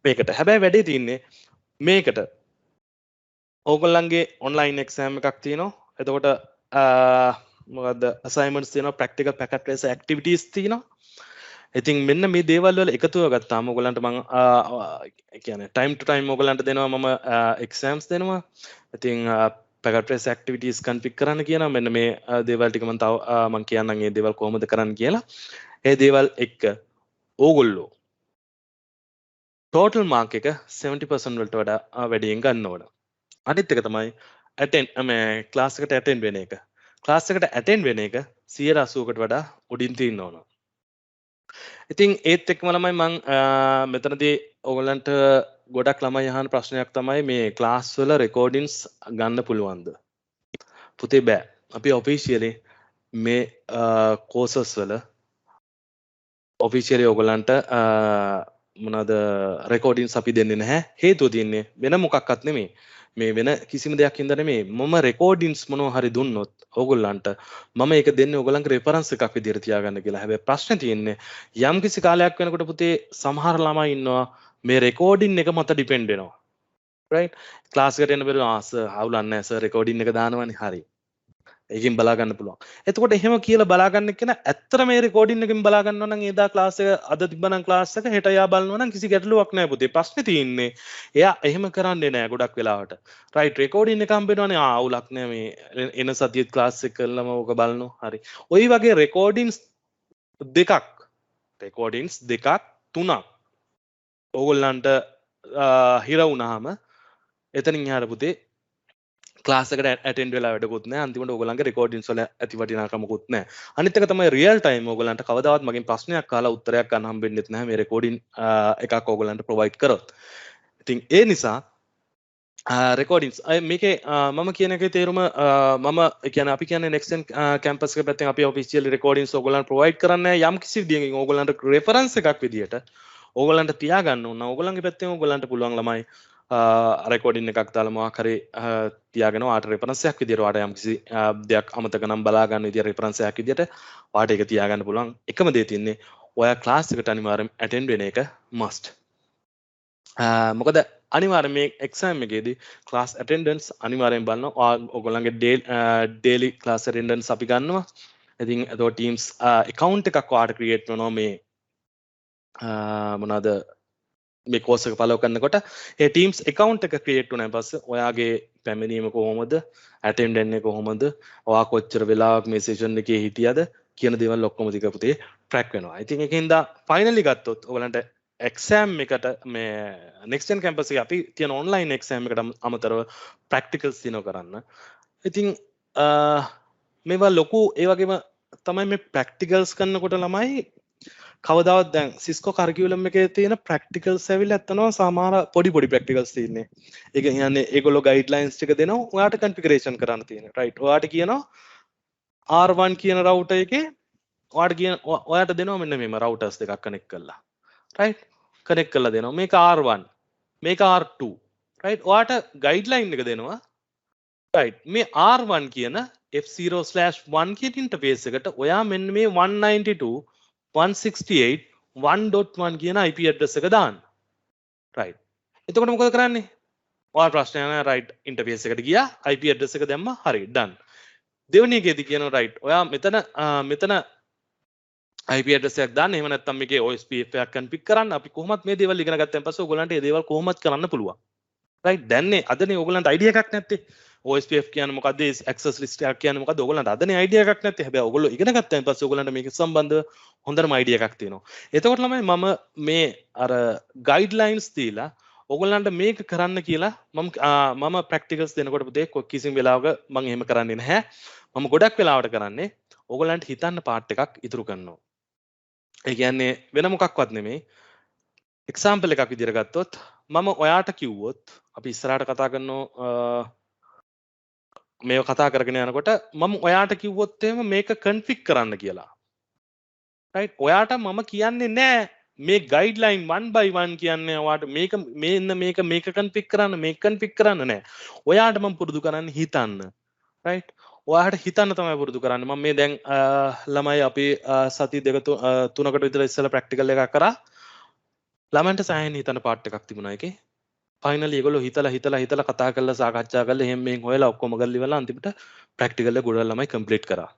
මේකට. හැබැයි වැඩේ තියෙන්නේ මේකට ඕගොල්ලන්ගේ online exam එකක් තියෙනවා. එතකොට මොකද්ද assignments තියෙනවා, practical packet based activities තියෙනවා. ඉතින් මෙන්න මේ දේවල් වල එකතුව ගත්තාම ඕගොල්ලන්ට මම කියන්නේ time to time ඕගොල්ලන්ට දෙනවා මම exams දෙනවා. ඉතින් packet trace activities config කරන්න කියනවා. මෙන්න මේ දේවල් ටික මම තව මම කියන්නම් මේ දේවල් කොහොමද කරන්න කියලා. ඒ දේවල් එක්ක ඕගොල්ලෝ total mark එක 70% වලට වඩා වැඩියෙන් ගන්න ඕන. අනිත් එක තමයි attend class එකට attend වෙන එක. class එකට attend වෙන එක 180කට වඩා උඩින් තියෙන්න ඕන. ඉතින් ඒත් එක්කම ළමයි මම මෙතනදී ඕගොල්ලන්ට ගොඩක් ළමයි අහන ප්‍රශ්නයක් තමයි මේ class වල recordings ගන්න පුළුවන්ද? පුතේ බෑ. අපි officially මේ courses වල officially ඕගොල්ලන්ට මොනවාද recordings අපි දෙන්නේ නැහැ. හේතුව තියෙන්නේ වෙන මොකක්වත් නෙමෙයි. මේ වෙන කිසිම දෙයක් හින්දා නෙමෙයි. මම recordings මොනවා හරි දුන්නොත් ඕගොල්ලන්ට මම ඒක දෙන්නේ ඕගොල්ලන්ගේ reference එකක් විදිහට තියාගන්න කියලා. හැබැයි ප්‍රශ්නේ තියෙන්නේ යම් කිසි කාලයක් වෙනකොට පුතේ සමහර ළමයි ඉන්නවා මේ recording එක මත depend වෙනවා. right? class එකට එන්න බැරුව සර් හවුලක් නැහැ සර් recording එක දානවනේ හරි. ඒකෙන් බලා ගන්න පුළුවන්. එතකොට එහෙම කියලා බලා ගන්න කෙනා ඇත්තට මේ රෙකෝඩින් එකෙන් බලා ගන්නවා නම් එදා ක්ලාස් එක අද තිබ්බනම් ක්ලාස් එක හෙට යා බලනවා නම් කිසි ගැටලුවක් නැහැ පුතේ. ප්‍රශ්නේ තියෙන්නේ එයා එහෙම කරන්නේ නැහැ ගොඩක් වෙලාවට. රයිට් රෙකෝඩින් එක හම්බෙනවනේ අවුලක් නැහැ මේ එන සතියේ ක්ලාස් එක කළාම ඕක බලනවා. හරි. ওই වගේ රෙකෝඩින්ස් දෙකක් තුනක් ඕගොල්ලන්ට හිර වුණාම එතනින් එහාට පුතේ ක්ලාස් එකට ඇටෙන්ඩ් වෙලා වැඩකුත් නැහැ. අන්තිමට ඕගොල්ලන්ගේ රෙකෝඩින්ස් වල ඇති වටිනාකමකුත් නැහැ. අනිත් එක තමයි රියල් ටයිම් ඕගොල්ලන්ට කවදාවත් මගෙන් ප්‍රශ්නයක් අහලා උත්තරයක් ගන්න හම්බෙන්නෙත් නැහැ මේ රෙකෝඩින් එකක් ඕගොල්ලන්ට ප්‍රොවයිඩ් කරොත්. ඉතින් ඒ නිසා රෙකෝඩින්ස් මේකේ මම කියන එකේ තේරුම මම කියන්නේ අපි කියන්නේ නෙක්ස්ට් කැම්පස් එක පැත්තෙන් අපි ඔෆිෂියල් රෙකෝඩින්ස් ඕගොල්ලන්ට ප්‍රොවයිඩ් කරන්නේ යම් කිසි විදියකින් ඕගොල්ලන්ට රෙෆරන්ස් එකක් විදියට ඕගොල්ලන්ට තියාගන්න ඕන. ඕගොල්ලන්ගේ පැත්තෙන් ඕගොල්ලන්ට පුළුවන් ළමයි රෙකෝඩින් එකක් දාලා මොකක් හරි තියාගෙන ඔයාට රෙෆරන්ස් එකක් විදියට ඔයාට යම්කිසි දෙයක් අමතක නම් බලා ගන්න විදියට රෙෆරන්ස් එකක් විදියට ඔයාට ඒක තියාගන්න පුළුවන්. එකම දේ තියෙන්නේ ඔයා ක්ලාස් එකට අනිවාර්යෙන් ඇටෙන්ඩ් වෙන එක must. මොකද අනිවාර්යෙන් මේ එක්සෑම් එකේදී ක්ලාස් ඇටෙන්ඩන්ස් අනිවාර්යෙන් බලනවා. ඔයගොල්ලන්ගේ ඩේලි ක්ලාස් ඇටෙන්ඩන්ස් අපි ගන්නවා. ඉතින් එතකොට Teams account එකක් ඔයාට ක්‍රියේට් වෙනවා මේ මොනවාද මේ කෝස් එක ෆලෝ කරනකොට ඒ Teams account එක ක්‍රියේට් වුණාන් පස්සේ ඔයාගේ පැමිණීම කොහොමද ඇටෙන්ඩන්ට් එක කොහොමද ඔයා කොච්චර වෙලාවක් මේ සෙෂන් එකේ හිටියද කියන දේවල් ඔක්කොම ටික පුතේ ට්‍රැක් වෙනවා. ඉතින් ඒකින්ද ෆයිනලි ගත්තොත් ඔයගලන්ට එක්සෑම් එකට මේ නෙක්ස්ට් ජෙන් කැම්පස් එකේ අපි තියෙන ඔන්ලයින් එක්සෑම් එකට අමතරව ප්‍රැක්ටිකල්ස් දිනව කරන්න. ඉතින් මේවා ලොකු ඒ වගේම තමයි මේ ප්‍රැක්ටිකල්ස් කරනකොට ළමයි කවදාවත් දැන් සිස්කෝ කරිකියුලම් එකේ තියෙන ප්‍රැක්ටිකල්ස් ඇවිල්ලා ඇත්තනවා සමහර පොඩි ප්‍රැක්ටිකල්ස් තියෙන්නේ. ඒක කියන්නේ ඒගොල්ලෝ ගයිඩ්ලයින්ස් ටික දෙනවා ඔයාට කන්ෆිගරේෂන් කරන්න තියෙනවා. රයිට්. ඔයාට කියනවා R1 කියන රවුටර් එකේ ඔයාට දෙනවා මෙන්න මේම රවුටර්ස් දෙකක් කනෙක්ට් කරලා. රයිට්. කනෙක්ට් කරලා දෙනවා. මේක R1 මේක R2. රයිට්. ඔයාට ගයිඩ්ලයින් එක දෙනවා. රයිට්. මේ R1 කියන F0/1 කියන ඉන්ටර්ෆේස් එකට ඔයා මෙන්න මේ 192.168.1.1 කියන IP address එක දාන්න. right. එතකොට මොකද කරන්නේ? ඔයාලා ප්‍රශ්නය නෑ right interface එකට ගියා IP address එක දැම්මා හරි done. දෙවෙනි එකේදී කියනවා right ඔයා මෙතන IP address එකක් දාන්න. එහෙම නැත්නම් මේකේ OSPF එකක් config කරන්න. අපි කොහොමත් මේ දේවල් ඉගෙන ගත්තන් පස්සේ ඔයගොල්ලන්ට මේ දේවල් කොහොමත් කරන්න පුළුවන්. right. දැන්නේ අදනේ ඔයගොල්ලන්ට idea එකක් නැත්තේ. OSPF කියන්නේ මොකද්ද? access list එකක් කියන්නේ මොකද්ද? ඔයගොල්ලන්ට අදනේ idea එකක් නැත්තේ. හැබැයි ඔයගොල්ලෝ ඉගෙන ගත්තන් පස්සේ ඔයගොල්ලන්ට මේක සම්බන්ධව හොඳටම idea එකක් තියෙනවා. එතකොට ළමයි මම මේ අර guidelines දීලා ඔයගොල්ලන්ට මේක කරන්න කියලා මම practicals දෙනකොට පුතේ කිසිම වෙලාවක මම එහෙම කරන්නේ නැහැ. මම ගොඩක් වෙලාවට කරන්නේ ඔයගොල්ලන්ට හිතන්න part එකක් ඉතුරු කරනවා. ඒ කියන්නේ වෙන මොකක්වත් නෙමෙයි. example එකක් විදිහට ගත්තොත් මම ඔයාට කිව්වොත් අපි ඉස්සරහට කතා කරනවා මේව කතා කරගෙන යනකොට මම ඔයාට කිව්වොත් එහෙම මේක config කරන්න කියලා. right. ඔයාට මම කියන්නේ නෑ මේ guideline 1 by 1 කියන්නේ ඔයාට මේක config කරන්න නෑ. ඔයාට මම පුරුදු කරන්නේ හිතන්න. right. ඔයාට හිතන්න තමයි පුරුදු කරන්නේ. මම මේ දැන් ළමයි අපි සති දෙක තුනකට විතර ඉස්සෙල්ලා practical එකක් කරා. ළමන්ට සායන හිතන part එකක් තිබුණා ඒකේ. finally ඒගොල්ලෝ හිතලා කතා කරලා සාකච්ඡා කරලා එහෙම මෙහෙන් හොයලා ඔක්කොම කරලා ඉවරලා අන්තිමට practical එක ගොඩක් ළමයි complete කරා.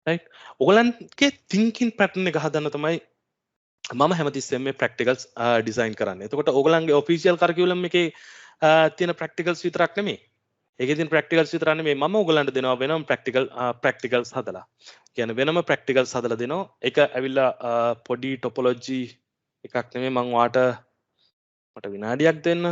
right. ඔයගලන්ගේ thinking pattern එක හදන්න තමයි මම හැමතිස්සෙම මේ practicals design කරන්නේ. එතකොට ඔයගලන්ගේ official curriculum එකේ තියෙන practicals විතරක් නෙමෙයි. ඒකේ තියෙන ප්‍රැක්ටිකල්ස් විතර නෙමෙයි මම ඔයගලන්ට දෙනවා වෙනම ප්‍රැක්ටිකල්ස් හදලා. කියන්නේ වෙනම ප්‍රැක්ටිකල්ස් හදලා දෙනවා. ඒක ඇවිල්ලා පොඩි ටොපොලොජි එකක් නෙමෙයි මම ඔයාට මට විනාඩියක් දෙන්න.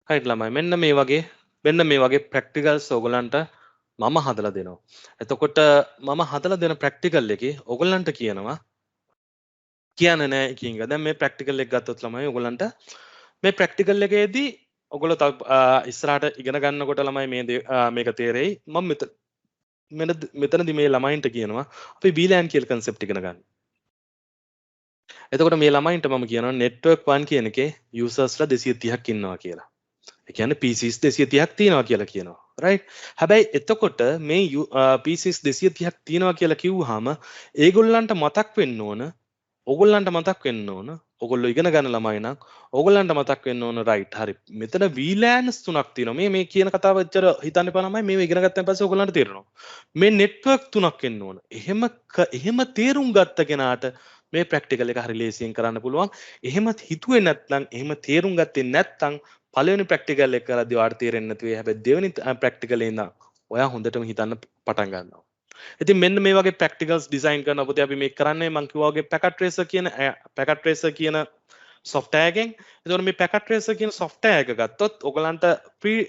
හයිට් ළමයි මෙන්න මේ වගේ ප්‍රැක්ටිකල්ස් ඔයගලන්ට මම හදලා දෙනවා. එතකොට මම හදලා දෙන ප්‍රැක්ටිකල් එකේ ඔයගලන්ට කියනවා කියන්නේ නැහැ එකින් එක. දැන් මේ ප්‍රැක්ටිකල් එක ගත්තොත් ළමයි ඔයගලන්ට මේ ප්‍රැක්ටිකල් එකේදී ඔයගොල්ලෝ ඉස්සරහට ඉගෙන ගන්නකොට ළමයි මේක තේරෙයි. මම මෙතනදී මේ ළමයින්ට කියනවා අපි VLAN කියලා concept ඉගෙන ගන්න. එතකොට මේ ළමයින්ට මම කියනවා network 1 කියන එකේ usersලා 230ක් ඉන්නවා කියලා. ඒ කියන්නේ PCs 230ක් තියෙනවා කියලා කියනවා. right? හැබැයි එතකොට මේ PCs 230ක් තියෙනවා කියලා කිව්වහම ඒගොල්ලන්ට මතක් වෙන්න ඕන ඔයගොල්ලන්ට මතක් වෙන්න ඕන ඔයගොල්ලෝ ඉගෙන ගන්න ළමයි නම් ඔයගොල්ලන්ට මතක් වෙන්න ඕන right හරි මෙතන VLANs තුනක් තියෙනවා මේ කියන කතාව එච්චර හිතන්න එපා ළමයි මේව ඉගෙන ගත්තන් පස්සේ ඔයගොල්ලන්ට තේරෙනවා මේ network තුනක් වෙන්න ඕන එහෙම තේරුම් ගත්ත කෙනාට මේ ප්‍රැක්ටිකල් එක හරි ලේසියෙන් කරන්න පුළුවන් එහෙම හිතුවේ නැත්නම් එහෙම තේරුම් ගත්තේ නැත්නම් පළවෙනි ප්‍රැක්ටිකල් එක කරද්දී ඔයාලට තේරෙන්නේ නැතුවේ හැබැයි දෙවෙනි ප්‍රැක්ටිකල් එකේ ඉඳන් ඔයා හොඳටම හිතන්න පටන් ගන්නවා ඉතින් මෙන්න මේ වගේ ප්‍රැක්ටිකල්ස් ඩිසයින් කරන පුතේ අපි මේක කරන්නේ මම කිව්වා වගේ පැකට් රේසර් කියන software එකෙන් එතකොට මේ පැකට් රේසර් කියන software එක ගත්තොත් ඔයගලන්ට free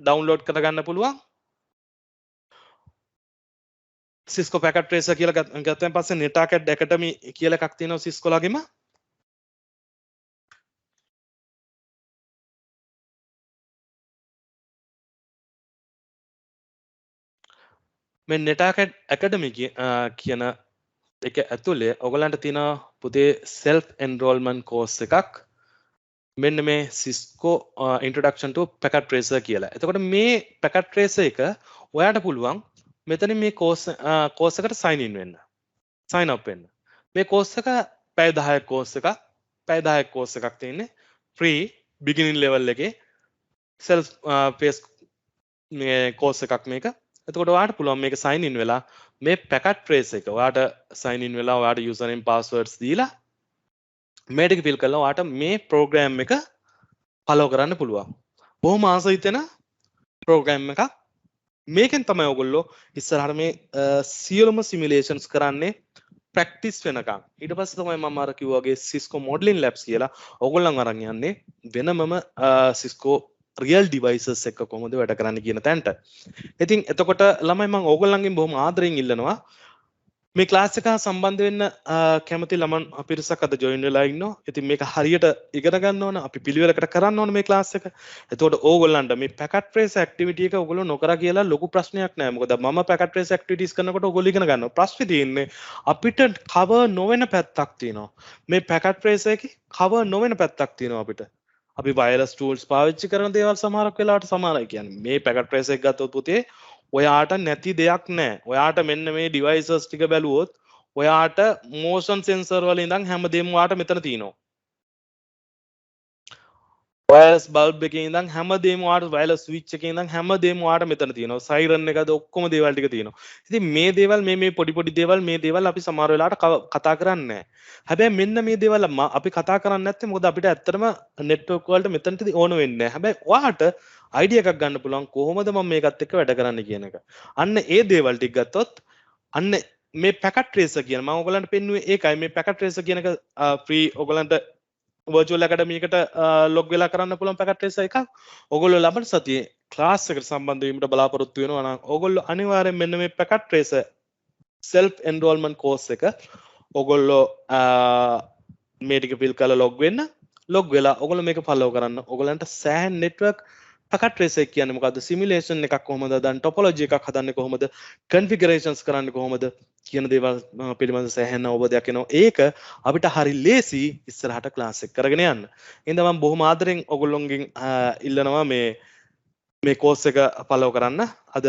download කරගන්න පුළුවන් Cisco Packet Tracer කියලා ගත්තන් පස්සේ NetAcad Academy කියලා එකක් තියෙනවා Cisco ළගෙම මේ NetAcad Academy කියන එක ඇතුලේ ඔයගලන්ට තියෙනවා පුතේ self enrollment course එකක් මෙන්න මේ Cisco introduction to Packet Tracer කියලා. එතකොට මේ Packet Tracer එක ඔයාට පුළුවන් මෙතනින් මේ course එකට sign in වෙන්න. sign up වෙන්න. මේ course එක පැය 10ක් course එකක් තියෙන්නේ free beginning level එකේ self paced මේ course එකක් මේක. එතකොට ඔයාට පුළුවන් මේක sign in වෙලා මේ Packet Tracer එක ඔයාට sign in වෙලා ඔයාට username passwords දීලා මේ ටික fill කරලා ඔයාට මේ program එක follow කරන්න පුළුවන්. බොහොම ආසයිතන program එකක්. මේකෙන් තමයි ඔයගොල්ලෝ ඉස්සරහට මේ සියලුම simulations කරන්නේ practice වෙනකම්. ඊට පස්සේ තමයි මම අර කිව්වා වගේ Cisco Modeling Labs කියලා ඔයගොල්ලන් අරන් යන්නේ වෙනමම Cisco real devices එක කොහොමද වැඩ කරන්න කියන තැනට. ඉතින් එතකොට ළමයි මම ඕගොල්ලන්ගෙන් බොහොම ආදරෙන් ඉල්ලනවා මේ ක්ලාස් එක සම්බන්ධ වෙන්න කැමති ළමන් පිරිසක් අද ජොයින් වෙලා ඉන්නවා. ඉතින් මේක හරියට ඉගෙන ගන්න ඕන අපි පිළිවෙලකට කරන්න ඕන මේ ක්ලාස් එක. එතකොට ඕගොල්ලන්ට මේ Packet Tracer activity එක ඕගොල්ලෝ නොකර කියලා ලොකු ප්‍රශ්නයක් නෑ. මොකද මම Packet Tracer activities කරනකොට ඕගොල්ලෝ ඉගෙන ගන්නවා. ප්‍රශ්නේ තියෙන්නේ අපිට cover නොවන පැත්තක් තියෙනවා. මේ Packet Tracer එකේ cover නොවන පැත්තක් තියෙනවා අපිට. අපි wireless tools පාවිච්චි කරන දේවල් සමහරක් වෙලාවට සමානයි කියන්නේ. මේ Packet Tracer එක ගත්තොත් පුතේ ඔයාට නැති දෙයක් නෑ. ඔයාට මෙන්න මේ devices ටික බැලුවොත් ඔයාට motion sensor වල ඉඳන් හැමදේම ඔයාට මෙතන තියෙනවා. wireless bulb එකේ ඉඳන් හැමදේම ඔයාට wireless switch එකේ ඉඳන් හැමදේම ඔයාට මෙතන තියෙනවා. siren එකද ඔක්කොම දේවල් ටික තියෙනවා. ඉතින් මේ දේවල් මේ පොඩි දේවල් මේ දේවල් අපි සමහර වෙලාවට කතා කරන්නේ නෑ. හැබැයි මෙන්න මේ දේවල් අපි කතා කරන්නේ නැත්නම් මොකද අපිට ඇත්තටම network වලට මෙතනදී ඕන වෙන්නේ නැහැ. හැබැයි ඔයාට idea එකක් ගන්න පුළුවන් කොහොමද මම මේකත් එක්ක වැඩ කරන්න කියන එක. අන්න ඒ දේවල් ටික ගත්තොත් අන්න මේ Packet Tracer කියන මම ඔයගලන්ට පෙන්නුවේ ඒකයි මේ Packet Tracer කියන එක free ඔයගලන්ට virtual academy එකට log වෙලා කරන්න පුළුවන් Packet Tracer එකක්. ඔයගොල්ලෝ ලබන සතියේ class එකට සම්බන්ධ වීමට බලාපොරොත්තු වෙනවා නම් ඔයගොල්ලෝ අනිවාර්යෙන් මෙන්න මේ Packet Tracer self enrollment course එක ඔගොල්ලෝ මේ ටික fill කරලා log වෙන්න. log වෙලා ඔගොල්ලෝ මේක follow කරන්න. ඔයගලන්ට සෑහෙන network packet trace එක කියන්නේ මොකද්ද? simulation එකක් කොහොමද? දැන් topology එකක් හදන්නේ කොහොමද? configurations කරන්නේ කොහොමද? කියන දේවල් පිළිබඳ සෑහෙන අවබෝධයක් එනවා. ඒක අපිට හරි ලේසි ඉස්සරහට class එක කරගෙන යන්න. එහෙනම් මම බොහොම ආදරෙන් ඔයගොල්ලොන්ගෙන් ඉල්ලනවා මේ course එක follow කරන්න. අද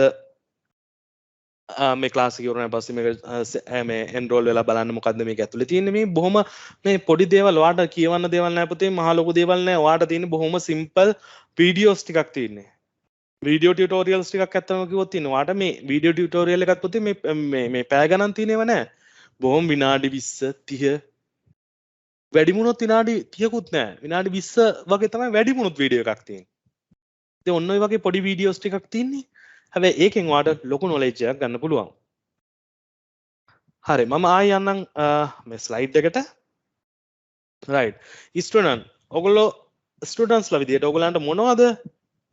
මේ ක්ලාස් එක ඉවරනට පස්සේ මේ එන්රෝල් වෙලා බලන්න මොකද්ද මේක ඇතුලේ තියෙන්නේ. මේ බොහොම මේ පොඩි දේවල් ඔයාලට කියවන්න දේවල් නෑ පුතේ, මහා ලොකු දේවල් නෑ. ඔයාලට තියෙන්නේ බොහොම සිම්පල් වීඩියෝස් ටිකක් තියෙන්නේ. වීඩියෝ ටියුටෝරියල්ස් ටිකක් ඇත්තම කිව්වොත් තියෙනවා. ඔයාලට මේ වීඩියෝ ටියුටෝරියල් එකත් පුතේ මේ පැය ගණන් තියෙනව නෑ. බොහොම විනාඩි 20 30 වැඩිමුණොත් විනාඩි 30කුත් නෑ. විනාඩි 20 වගේ තමයි වැඩිමුණොත් වීඩියෝ එකක් තියෙන්නේ. ඉතින් ඔන්න ඔය වගේ පොඩි වීඩියෝස් ටිකක් තියෙන්නේ. හැබැයි ඒකෙන් ඔයාලට ලොකු නොලෙජ් එකක් ගන්න පුළුවන්. හරි, මම ආයෙ යන්නම් මේ ස්ලයිඩ් එකට. රයිට්. ස්ටුඩන්ට්, ඔයගොල්ලෝ ස්ටුඩන්ට්ස්ලා විදියට ඔයගොල්ලන්ට මොනවද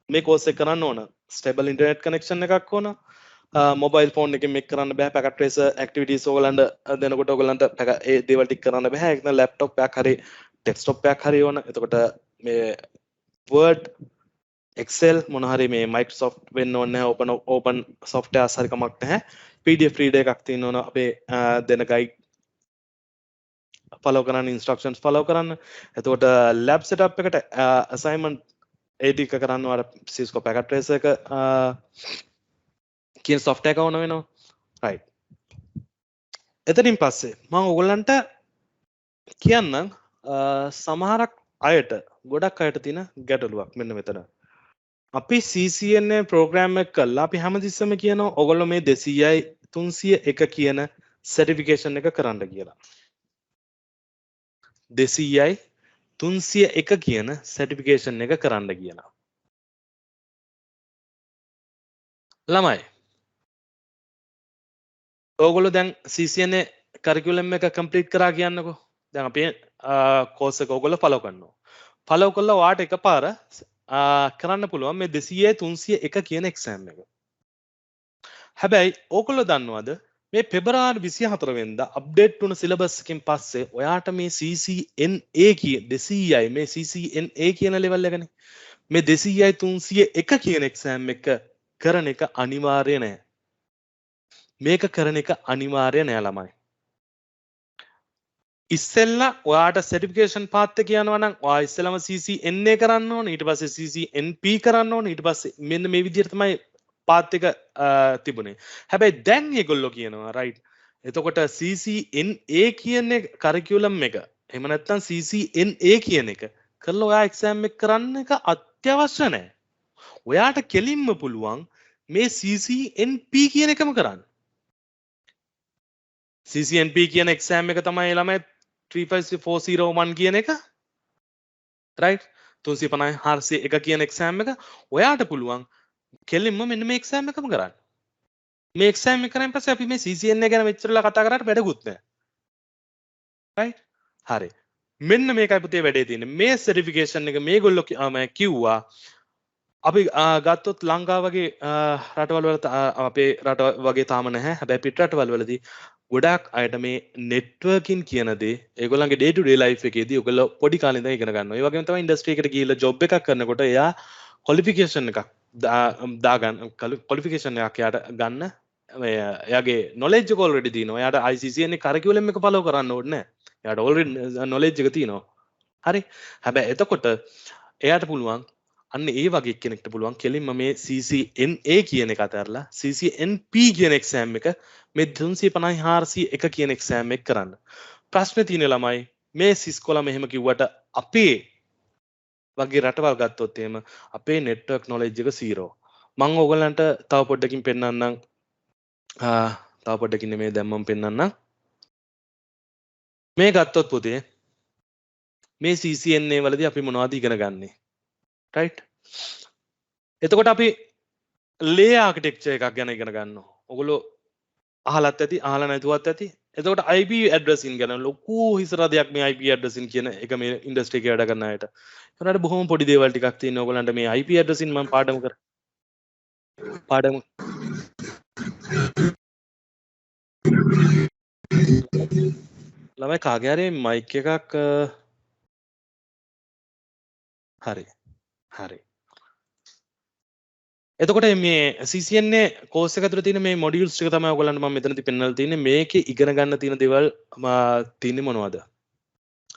මේ කෝස් එක කරන්න ඕන? ස්ටේබල් ඉන්ටර්නෙට් කනෙක්ෂන් එකක් ඕන. මොබයිල් ෆෝන් එකෙන් මේක කරන්න බෑ. පැකට් ට්‍රේසර් ඇක්ටිවිටීස් ඔයගොල්ලන්ට දෙනකොට ඔයගොල්ලන්ට ඒ දේවල් ටික කරන්න බෑ. ඒක න ලැප්ටොප් එකක් හරි ඩෙස්ක්ටොප් එකක් හරි ඕන. එතකොට මේ Word Excel මොන හරි මේ Microsoft වෙන්න ඕනේ නැහැ. open softwares හරි කමක් නැහැ. PDF reader එකක් තියෙන්න ඕන. අපේ දෙන guide follow කරන්න, instructions follow කරන්න. එතකොට lab setup එකට assignment ඒ ටික කරන්න ඔයාලා Cisco packet tracer එක කියන software එක ඕන වෙනවා. right. එතනින් පස්සේ මම ඔයගොල්ලන්ට කියන්නම් සමහරක් අයට ගොඩක් අයට තියෙන ගැටලුවක් මෙන්න මෙතන. අපි CCNA ප්‍රෝග්‍රෑම් එක කළා. අපි හැමතිස්සෙම කියනවා ඔයගොල්ලෝ මේ 200යි 301 කියන සර්ටිෆිකේෂන් එක කරන්න කියලා. 200යි 301 කියන සර්ටිෆිකේෂන් එක කරන්න කියලා. ළමයි, ඔයගොල්ලෝ දැන් CCNA කරිකියුලම් එක කම්ප්ලීට් කරා කියන්නකෝ. දැන් අපි කෝස් එක ඔයගොල්ලෝ ෆලෝ කරනවා. ෆලෝ කළා ඔයාට එකපාර කරන්න පුළුවන් මේ 200යි 301 කියන එක්සෑම් එක. හැබැයි ඕගොල්ලෝ දන්නවද මේ පෙබරවාරි 24 වෙනිදා අප්ඩේට් වුණ සිලබස් එකෙන් පස්සේ ඔයාට මේ CCNA කිය 200යි මේ CCNA කියන ලෙවල් එකනේ. මේ 200යි 301 කියන එක්සෑම් එක කරන එක අනිවාර්ය නෑ. මේක කරන එක අනිවාර්ය නෑ ළමයි. ඉස්සෙල්ලා ඔයාට සර්ටිෆිකේෂන් පාත් එක යනවා නම් ඔයා ඉස්සෙල්ලාම CCNA කරන්න ඕන, ඊට පස්සේ CCNP කරන්න ඕන, ඊට පස්සේ මෙන්න මේ විදිහට තමයි පාත් එක තිබුණේ. හැබැයි දැන් ඒගොල්ලෝ කියනවා රයිට්. එතකොට CCNA කියන කරිකියුලම් එක එහෙම නැත්නම් CCNA කියන එක කරලා ඔයා එක්සෑම් එක කරන්න එක අත්‍යවශ්‍ය නැහැ. ඔයාට කෙලින්ම පුළුවන් මේ CCNP කියන එකම කරන්න. CCNP කියන එක්සෑම් එක තමයි ළමයි 35401 කියන එක. රයිට්. 350 401 කියන එක්සෑම් එක ඔයාට පුළුවන් කෙලින්ම මෙන්න මේ එක්සෑම් එකම කරන්න. මේ එක්සෑම් එක කරන් පස්සේ අපි මේ CCNA ගැන මෙච්චරලා කතා කරාට වැඩකුත් නැහැ. රයිට්. හරි. මෙන්න මේකයි පුතේ වැඩේ තියෙන්නේ. මේ සර්ටිෆිකේෂන් එක මේගොල්ලෝ කිව්වා අපි ගත්තොත් ලංකාව වගේ රටවල් වල අපේ රට වගේ තාම නැහැ. හැබැයි පිට රටවල් වලදී ගොඩක් අයට මේ නෙට්වර්කින් කියන දේ ඒගොල්ලන්ගේ day to day life එකේදී ඔයගොල්ලෝ පොඩි කාලේ ඉඳන් ඉගෙන ගන්නවා. ඒ වගේම තමයි ඉන්ඩස්ට්‍රි එකට ගිහිල්ලා ජොබ් එකක් කරනකොට එයා ක්වොලිෆිකේෂන් එකක් දාගන්න ක්වොලිෆිකේෂන් එකක් යාට ගන්න එයාගේ නොලෙජ් එක ඔල්රෙඩි තියෙනවා. එයාට ICCNA කරිකියුලම් එක ෆලෝ කරන්න ඕනේ නැහැ. එයාට ඔල්රෙඩි නොලෙජ් එක තියෙනවා. හරි. හැබැයි එතකොට එයාට පුළුවන් අන්න ඒ වගේ කෙනෙක්ට පුළුවන් කෙලින්ම මේ CCNA කියන එක අතහැරලා CCNP කියන එක්සෑම් එක මේ 350 401 කියන එක්සෑම් එක කරන්න. ප්‍රශ්නේ තියෙන ළමයි මේ සිස්කොලා මෙහෙම කිව්වට අපේ වගේ රටවල් ගත්තොත් එහෙම අපේ නෙට්වර්ක් නොලෙජ් එක 0. මම ඕගලන්ට තව පොඩ්ඩකින් පෙන්නන්නම්. තව පොඩ්ඩකින් නෙමෙයි දැන් මම පෙන්නන්නම්. මේ ගත්තොත් පුතේ මේ CCNA වලදී අපි මොනවද ඉගෙන ගන්නෙ? right. එතකොට අපි ලේ ආකිටෙක්චර් එකක් ගැන ඉගෙන ගන්නවා. ඔයගොල්ලෝ අහලත් ඇති, අහලා නැතුවත් ඇති. එතකොට IP addressing ගැන ලොකු හිසරදයක් මේ IP addressing කියන එක මේ ඉන්ඩස්ට්‍රි එකේ වැඩ කරන අයට. ඒකට බොහොම පොඩි දේවල් ටිකක් තියෙනවා. ඔයගොල්ලන්ට මේ IP addressing මම පාඩම ළමයි කාගේ හරි මයික් එකක් හරි හරි. එතකොට මේ CCNA කෝස් එක ඇතුළේ තියෙන මේ මොඩියුල්ස් ටික තමයි ඔයගොල්ලන්ට මම මෙතනදී පෙන්වලා තියෙන්නේ. මේකේ ඉගෙන ගන්න තියෙන දේවල් තියෙන්නේ මොනවද?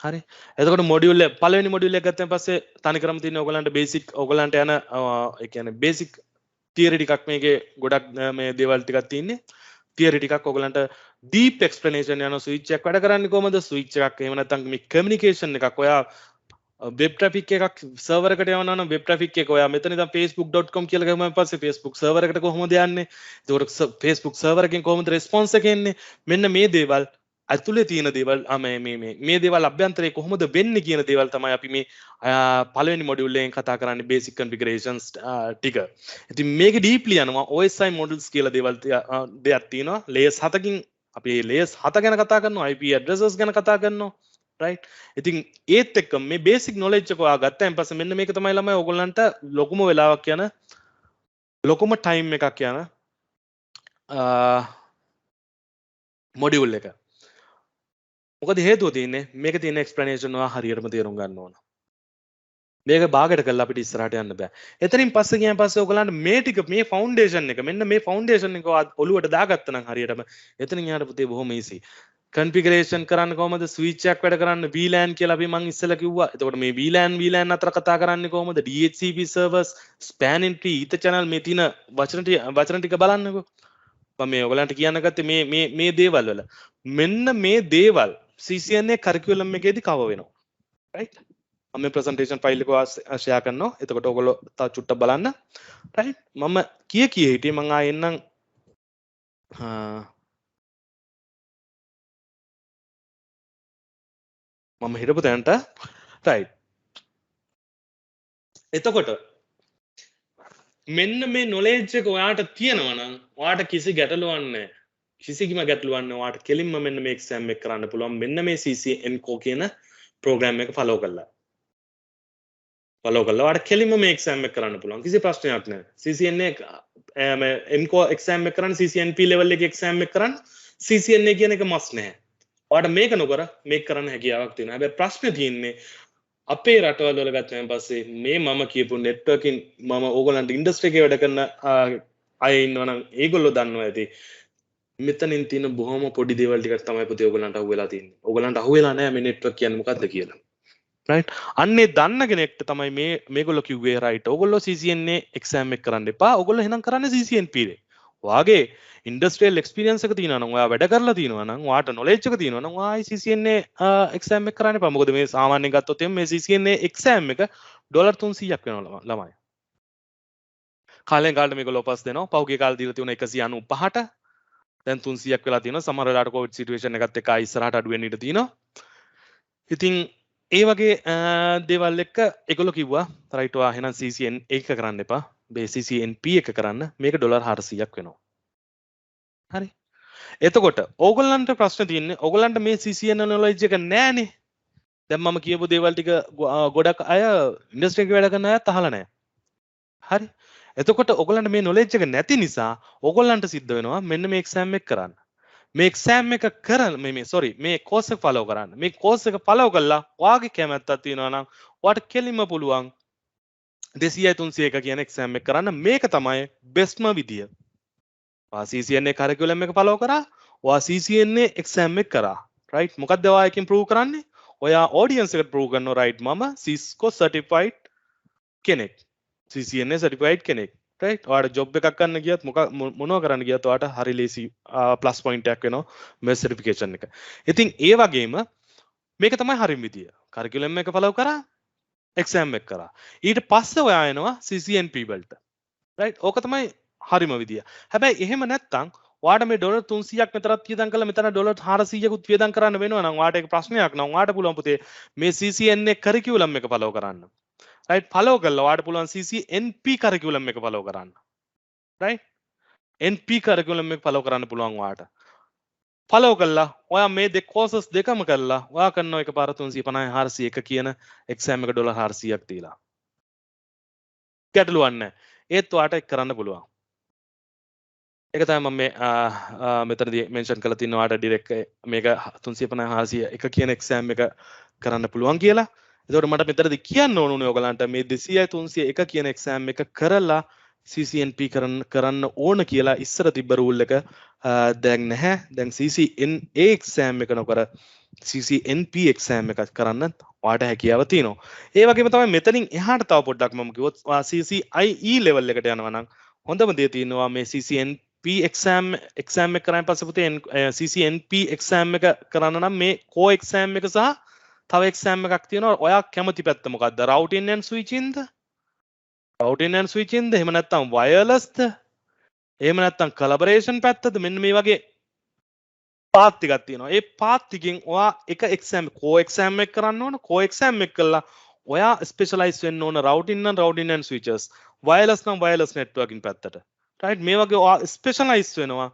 හරි. එතකොට මොඩියුල් එක පළවෙනි මොඩියුල් එක ගත්තන් පස්සේ තනිකරම තියෙන ඔයගොල්ලන්ට බේසික් ඔයගොල්ලන්ට යන ඒ කියන්නේ බේසික් තියරි ටිකක් මේකේ ගොඩක් මේ දේවල් ටිකක් තියෙන්නේ. තියරි ටිකක් ඔයගොල්ලන්ට ඩීප් එක්ස්ප්ලනේෂන් යන ස්විච් එකක් වැඩ කරන්නේ කොහමද? ස්විච් එකක් එහෙම නැත්නම් මේ කමියුනිකේෂන් එකක් ඔයා වෙබ් ට්‍රැෆික් එකක් සර්වර් එකට යවනවා නම් වෙබ් ට්‍රැෆික් එක ඔයා මෙතන ඉඳන් facebook.com කියලා ගමන් පස්සේ Facebook සර්වර් එකට කොහොමද යන්නේ? ඒකට Facebook සර්වර් එකෙන් කොහොමද රෙස්පොන්ස් එක එන්නේ? මෙන්න මේ දේවල් ඇතුලේ තියෙන දේවල් මේ දේවල් අභ්‍යන්තරේ කොහොමද වෙන්නේ කියන දේවල් තමයි අපි මේ පළවෙනි මොඩියුල් එකෙන් කතා කරන්නේ බේසික් කන්ෆිගරේෂන්ස් ටික. ඉතින් මේක ඩීප්ලි යනවා OSI මොඩල්ස් කියලා දේවල් දෙයක් තියෙනවා. ලේයර්ස් 7කින් අපි ලේයර්ස් 7 ගැන කතා කරනවා, IP ඇඩ්‍රසස් ගැන කතා කරනවා. right. ඉතින් ඒත් එක්ක මේ බේසික් නොලෙජ් එක ඔයා ගත්තාන් පස්සේ මෙන්න මේක තමයි ළමයි ඔයගොල්ලන්ට ලොකුම වෙලාවක් යන ලොකුම ටයිම් එකක් යන මොඩියුල් එක. මොකද හේතුව තියෙන්නේ මේක තියෙන එක්ස්ප්ලනේෂන් ඔයා හරියටම තේරුම් ගන්න ඕන. මේක භාගයට කරලා අපිට ඉස්සරහට යන්න බෑ. එතනින් පස්සේ ගියන් පස්සේ ඔයගොල්ලන්ට මේ ටික මේ ෆවුන්ඩේෂන් එක මෙන්න මේ ෆවුන්ඩේෂන් එක ඔලුවට දාගත්තා නම් හරියටම එතනින් යාට පුතේ බොහොම easy. කන්ෆිගරේෂන් කරන්න කොහමද? ස්විච් එකක් වැඩ කරන්න VLAN කියලා අපි මං ඉස්සෙල්ලා කිව්වා. එතකොට මේ VLAN අතර කතා කරන්නේ කොහමද? DHCP servers, span tree, ether channel මේ තියෙන වචන ටික බලන්නකෝ. මම මේ ඔයගලන්ට කියන්න ගත්තේ මේ දේවල් වල. මෙන්න මේ දේවල් CCNA කරිකියුලම් එකේදී කවර් වෙනවා. right? මම මේ ප්‍රසන්ටේෂන් ෆයිල් එක ෂෙයා කරනවා. එතකොට ඔයගොල්ලෝ තව චුට්ටක් බලන්න. right? මම කිය හිටියේ මං ආයෙ එන්නම් මම හිටපු තැනට right. එතකොට මෙන්න මේ knowledge එක ඔයාට තියෙනවා නම් ඔයාට කිසි ගැටලුවක් නැහැ. කිසිම ගැටලුවක් නැහැ. ඔයාට කෙලින්ම මෙන්න මේ exam එක කරන්න පුළුවන්. මෙන්න මේ CCNCO කියන program එක follow කරලා. ඔයාට කෙලින්ම මේ exam එක කරන්න පුළුවන්. කිසි ප්‍රශ්නයක් නැහැ. CCNA MCO exam එක කරන්න CCNP level එකේ exam එක කරන්න CCNA කියන එක must නැහැ. ඔයාට මේක නොකර මේක කරන්න හැකියාවක් තියෙනවා. හැබැයි ප්‍රශ්නේ තියෙන්නේ අපේ රටවල් වල ගත්තන් පස්සේ මේ මම කියපු නෙට්වර්කින් මම ඕගොල්ලන්ට ඉන්ඩස්ට්‍රි එකේ වැඩ කරන අය ඉන්නවා නම් ඒගොල්ලෝ දන්නවා ඇති මෙතනින් තියෙන බොහොම පොඩි දේවල් ටිකක් තමයි පුතේ ඕගොල්ලන්ට අහුවෙලා තියෙන්නේ. ඕගොල්ලන්ට අහුවෙලා නැහැ මේ නෙට්වර්ක් කියන්නේ මොකක්ද කියලා. right. අන්නේ දන්න කෙනෙක්ට තමයි මේගොල්ලෝ කිව්වේ right. ඕගොල්ලෝ CCNA exam එක කරන්න එපා. ඕගොල්ලෝ එහෙනම් කරන්නේ CCNP එක. ඔයාගේ ඉන්ඩස්ට්‍රියල් එක්ස්පීරියන්ස් එක තියෙනවා නම් ඔයා වැඩ කරලා තියෙනවා නම් ඔයාට නොලෙජ් එක තියෙනවා නම් ඔයා CCNA exam එක කරන්න එපා. මොකද මේ සාමාන්‍යයෙන් ගත්තොත් මේ CCNA exam එක $300ක් වෙනවා ළමයි. කාලෙන් කාලට මේක ලොපස් දෙනවා. පහුගිය කාලේ දීලා තියුණ 195ට දැන් 300ක් වෙලා තියෙනවා. සමහර වෙලාවට කොවිඩ් සිටුේෂන් එකත් එක්ක ඉස්සරහට අඩු වෙන්න ඉඩ තියෙනවා. ඉතින් ඒ වගේ දේවල් එක්ක ඒගොල්ලෝ කිව්වා රයිට් ඔයා එහෙනම් CCN එක කරන්න එපා. මේ CCNP එක කරන්න. මේක $400ක් වෙනවා. හරි. එතකොට ඕගොල්ලන්ට ප්‍රශ්න තියෙන්නේ ඕගොල්ලන්ට මේ CCN knowledge එක නැහැනේ. දැන් මම කියපු දේවල් ටික ගොඩක් අය ඉන්ඩස්ට්‍රි එකේ වැඩ කරන අයත් අහලා නැහැ. හරි. එතකොට ඕගොල්ලන්ට මේ knowledge එක නැති නිසා ඕගොල්ලන්ට සිද්ධ වෙනවා මෙන්න මේ exam එක කරන්න. මේ exam එක කරන මේ course එක follow කරන්න. මේ course එක follow කළා ඔයාගේ කැමැත්තක් තියෙනවා නම් ඔයාට කෙලින්ම පුළුවන් 200 300 කියන exam එක කරන්න. මේක තමයි bestම විදිය. ඔයා CCNA curriculum එක follow කරා. ඔයා CCNA exam එක කරා. right? මොකක්ද ඔයා එකෙන් prove කරන්නේ? ඔයා audience එකට prove කරනවා right මම Cisco certified කෙනෙක්. CCNA certified කෙනෙක්. right? ඔයාට job එකක් ගන්න ගියත් මොනවා කරන්න ගියත් ඔයාට හරි ලේසි plus point එකක් වෙනවා මේ certification එක. ඉතින් ඒ වගේම මේක තමයි හරිම විදිය. curriculum එක follow කරා exam එක කරා. ඊට පස්සේ ඔයා එනවා CCNP වලට. right? ඕක තමයි හරිම විදිය. හැබැයි එහෙම නැත්තම් ඔයාට මේ $300ක් මෙතරක් වියදම් කරලා මෙතන $400කුත් වියදම් කරන්න වෙනවා නම් ඔයාට ඒක ප්‍රශ්නයක් නම් ඔයාට පුළුවන් පුතේ මේ CCNA curriculum එක follow කරන්න. right? follow කළා ඔයාට පුළුවන් CCNP curriculum එක follow කරන්න. right? NP curriculum එක follow කරන්න පුළුවන් ඔයාට. follow කළා ඔයා මේ courses දෙකම කළා ඔයා කරනවා එකපාර 350 400 කියන exam එක $400ක් දීලා. ගැටලුවක් නැහැ. ඒත් ඔයාට ඒක කරන්න පුළුවන්. ඒක තමයි මම මේ මෙතනදී මෙන්ෂන් කරලා තිනවා ඩිරෙක්ට් මේක 350 එක කියන එක්සෑම් එක කරන්න පුළුවන් කියලා. එතකොට මට මෙතනදී කියන්න ඕනුනේ ඔයගලන්ට මේ 200යි 301 කියන එක්සෑම් එක කරලා CCNP කරන්න ඕන කියලා ඉස්සර තිබ්බ රූල් එක දැන් නැහැ. දැන් CCNA එක්සෑම් එක නොකර CCNP එක්සෑම් එකක් කරන්න ඔයාලට හැකියාව තියෙනවා. ඒ වගේම තමයි මෙතනින් එහාට තව පොඩ්ඩක් මම කිව්වොත් CCIE level එකට යනවා නම් හොඳම දේ තියෙනවා මේ CCNP exam එක කරායින් පස්සේ පුතේ CCNP exam එක කරන්න නම් මේ core exam එක සහ තව exam එකක් තියෙනවා. ඔයා කැමති පැත්ත මොකද්ද? routing and switching the? routing and switching ද? එහෙම නැත්නම් wireless ද? එහෙම නැත්නම් collaboration පැත්තද? මෙන්න මේ වගේ පාත් ටිකක් තියෙනවා. ඒ පාත් ටිකෙන් ඔයා එක exam core exam එක කරන්න ඕන. core exam එක කළා ඔයා ස්පෙෂලායිස් වෙන්න ඕන routing and switches, wireless නම් wireless networking පැත්තට. right මේ වගේ ඔයා ස්පෙෂලායිස් වෙනවා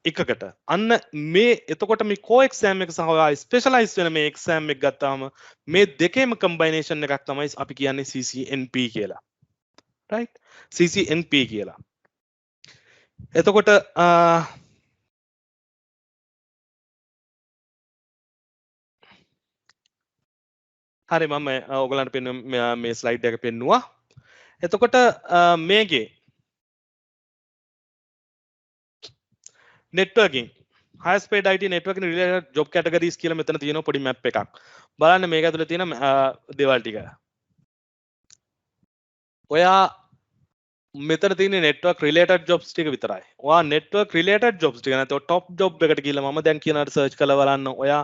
එකකට. අන්න මේ එතකොට මේ core exam එක සහ ඔයා ස්පෙෂලායිස් වෙන මේ exam එක ගත්තාම මේ දෙකේම combination එකක් තමයි අපි කියන්නේ CCNP කියලා. right CCNP කියලා. එතකොට හරි මම ඔයගලන්ට පෙන්වන මේ ස්ලයිඩ් එක පෙන්නුවා. එතකොට මේකේ networking high speed IT networking related job categories කියලා මෙතන තියෙනවා පොඩි map එකක්. බලන්න මේක ඇතුලේ තියෙන දේවල් ටික. ඔයා මෙතන තියෙන network related jobs ටික විතරයි. ඔයා network related jobs ටික නැත්නම් top job එකට ගිහලා මම දැන් කියනවාට search කරලා බලන්න. ඔයා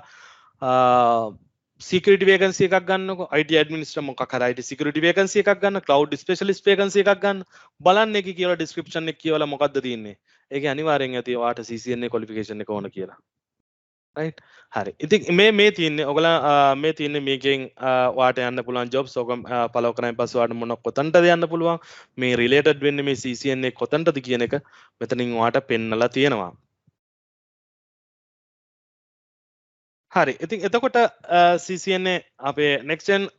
security vacancy එකක් ගන්නකො, IT administrator මොකක් හරි IT security vacancy එකක් ගන්න, cloud specialist vacancy එකක් ගන්න. බලන්න එකේ කියලා description එක කියවලා මොකද්ද තියෙන්නේ. ඒකේ අනිවාර්යෙන් ඇති ඔයාට CCNA qualification එක ඕන කියලා. right හරි. ඉතින් මේ තියෙන්නේ ඔයගලා මේ තියෙන්නේ මේකෙන් ඔයාට යන්න පුළුවන් jobs ඔක follow කරායින් පස්සේ ඔයාට මොන කොතනටද යන්න පුළුවන්. මේ related වෙන්නේ මේ CCNA කොතනටද කියන එක මෙතනින් ඔයාට පෙන්නලා තියෙනවා. හරි. ඉතින් එතකොට CCNA අපේ next gen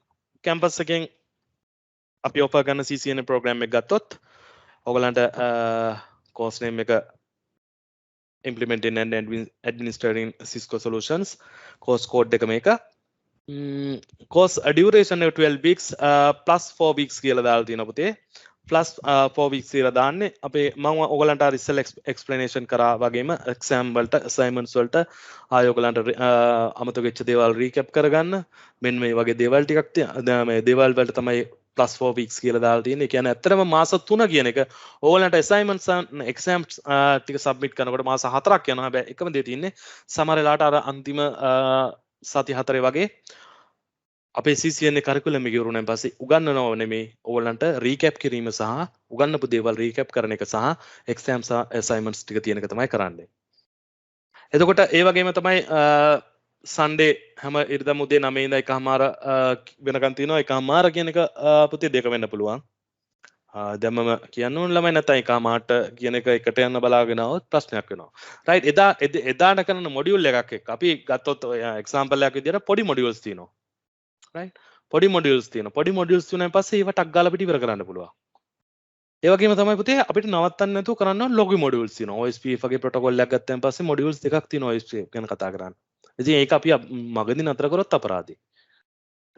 campus එකෙන් අපි offer කරන CCNA program එක ගත්තොත් ඔයගලන්ට course name එක implementing and administering Cisco solutions course code එක මේක course duration එක 12 weeks plus 4 weeks කියලා දාලා තියෙනවා පුතේ plus 4 weeks කියලා දාන්නේ අපේ මම ඔයගලන්ට අර ඉස්සෙල්ලා explanation කරා වගේම exam වලට assignments වලට ආය ඔයගලන්ට අමතක වෙච්ච දේවල් recap කරගන්න මෙන්න මේ වගේ දේවල් ටිකක් මේ දේවල් වලට තමයි plus 4 weeks කියලා දාලා තියෙන්නේ. ඒ කියන්නේ ඇත්තටම මාස 3 කියන එක ඕගොල්ලන්ට assignments exams ටික submit කරනකොට මාස 4ක් යනවා. හැබැයි එකම දේ තියෙන්නේ සමහර වෙලාවට අර අන්තිම සති 4 වගේ අපේ CCNA curriculum එක ඉවරුණාන් පස්සේ උගන්වනව නෙමෙයි ඕගොල්ලන්ට recap කිරීම සහ උගන්වපු දේවල් recap කරන එක සහ exams assignments ටික තියෙන එක තමයි කරන්නේ. එතකොට ඒ වගේම තමයි සන්ඩේ හැම ඉරිදා මුදේ 9 ඉඳලා 1:00 වෙනකන් තියෙනවා 1:00 කියන එක පුතේ දෙක වෙන්න පුළුවන්. දැන් මම කියන්න ඕන ළමයි නැත්නම් 1:00 කියන එක එකට යන්න බලාගෙන આવොත් ප්‍රශ්නයක් වෙනවා. රයිට් එදාට කරන මොඩියුල් එකක් එක්ක අපි ගත්තොත් එක්සැම්පල් එකක් විදියට පොඩි මොඩියුල්ස් තියෙනවා. රයිට් පොඩි මොඩියුල්ස් තියෙනවා. පොඩි මොඩියුල්ස් තුනෙන් පස්සේ ඒව ටක් ගාලා පිට ඉවර කරන්න පුළුවන්. ඒ වගේම තමයි පුතේ අපිට නවත්තන්න නැතුව කරන්න ඕන ලොගු මොඩියුල්ස් තියෙනවා. OSPF වගේ ප්‍රොටෝකෝල් එකක් ගත්තන් පස්සේ මොඩියුල්ස් දෙකක් තියෙනවා OSPF ගැන කතා කරන්න. ඉතින් ඒක අපි මගදී නතර කරොත් අපරාධයි.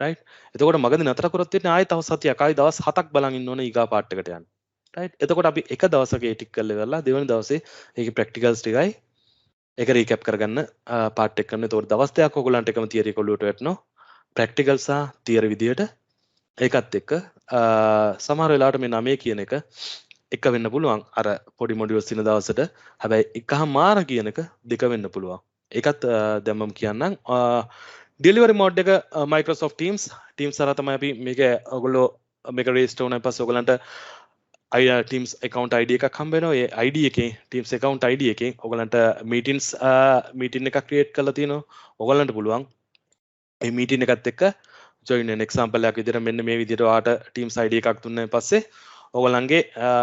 රයිට්. එතකොට මගදී නතර කරොත් ඉතින් ආයෙ තව සතියක් ආයෙ දවස් 7ක් බලන් ඉන්න ඕනේ ඊගා පාර්ට් එකට යන්න. රයිට්. එතකොට අපි එක දවසක ඒ ටික කරලා ඉවරලා දෙවෙනි දවසේ ඒකේ ප්‍රැක්ටිකල්ස් ටිකයි ඒක රීකැප් කරගන්න පාර්ට් එක කරන්න. එතකොට දවස් දෙකක් ඔයගොල්ලන්ට එකම තියරි කොළුවට වැටෙනවා. ප්‍රැක්ටිකල් සහ තියරි විදියට ඒකත් එක්ක සමහර වෙලාවට මේ 9 කියන එක වෙන්න පුළුවන් අර පොඩි මොඩියුල්ස් තියෙන දවසට. හැබැයි එකමාර කියන එක දෙක වෙන්න පුළුවන්. ඒකත් දැන් මම කියන්නම්. ඩෙලිවරි මෝඩ් එක Microsoft Teams හරහා තමයි අපි මේක ඔයගොල්ලෝ මේක රෙජිස්ටර් වුණාන් පස්සේ ඔයගලන්ට Teams account ID එකක් හම්බ වෙනවා. ඒ ID එකේ Teams account ID එකේ ඔයගලන්ට meeting එකක් create කරලා තිනවා. ඔයගලන්ට පුළුවන් මේ meeting එකත් එක්ක join වෙන. example එකක් විදිහට මෙන්න මේ විදිහට ඔයාට Teams ID එකක් දුන්නාන් පස්සේ ඔයගලන්ගේ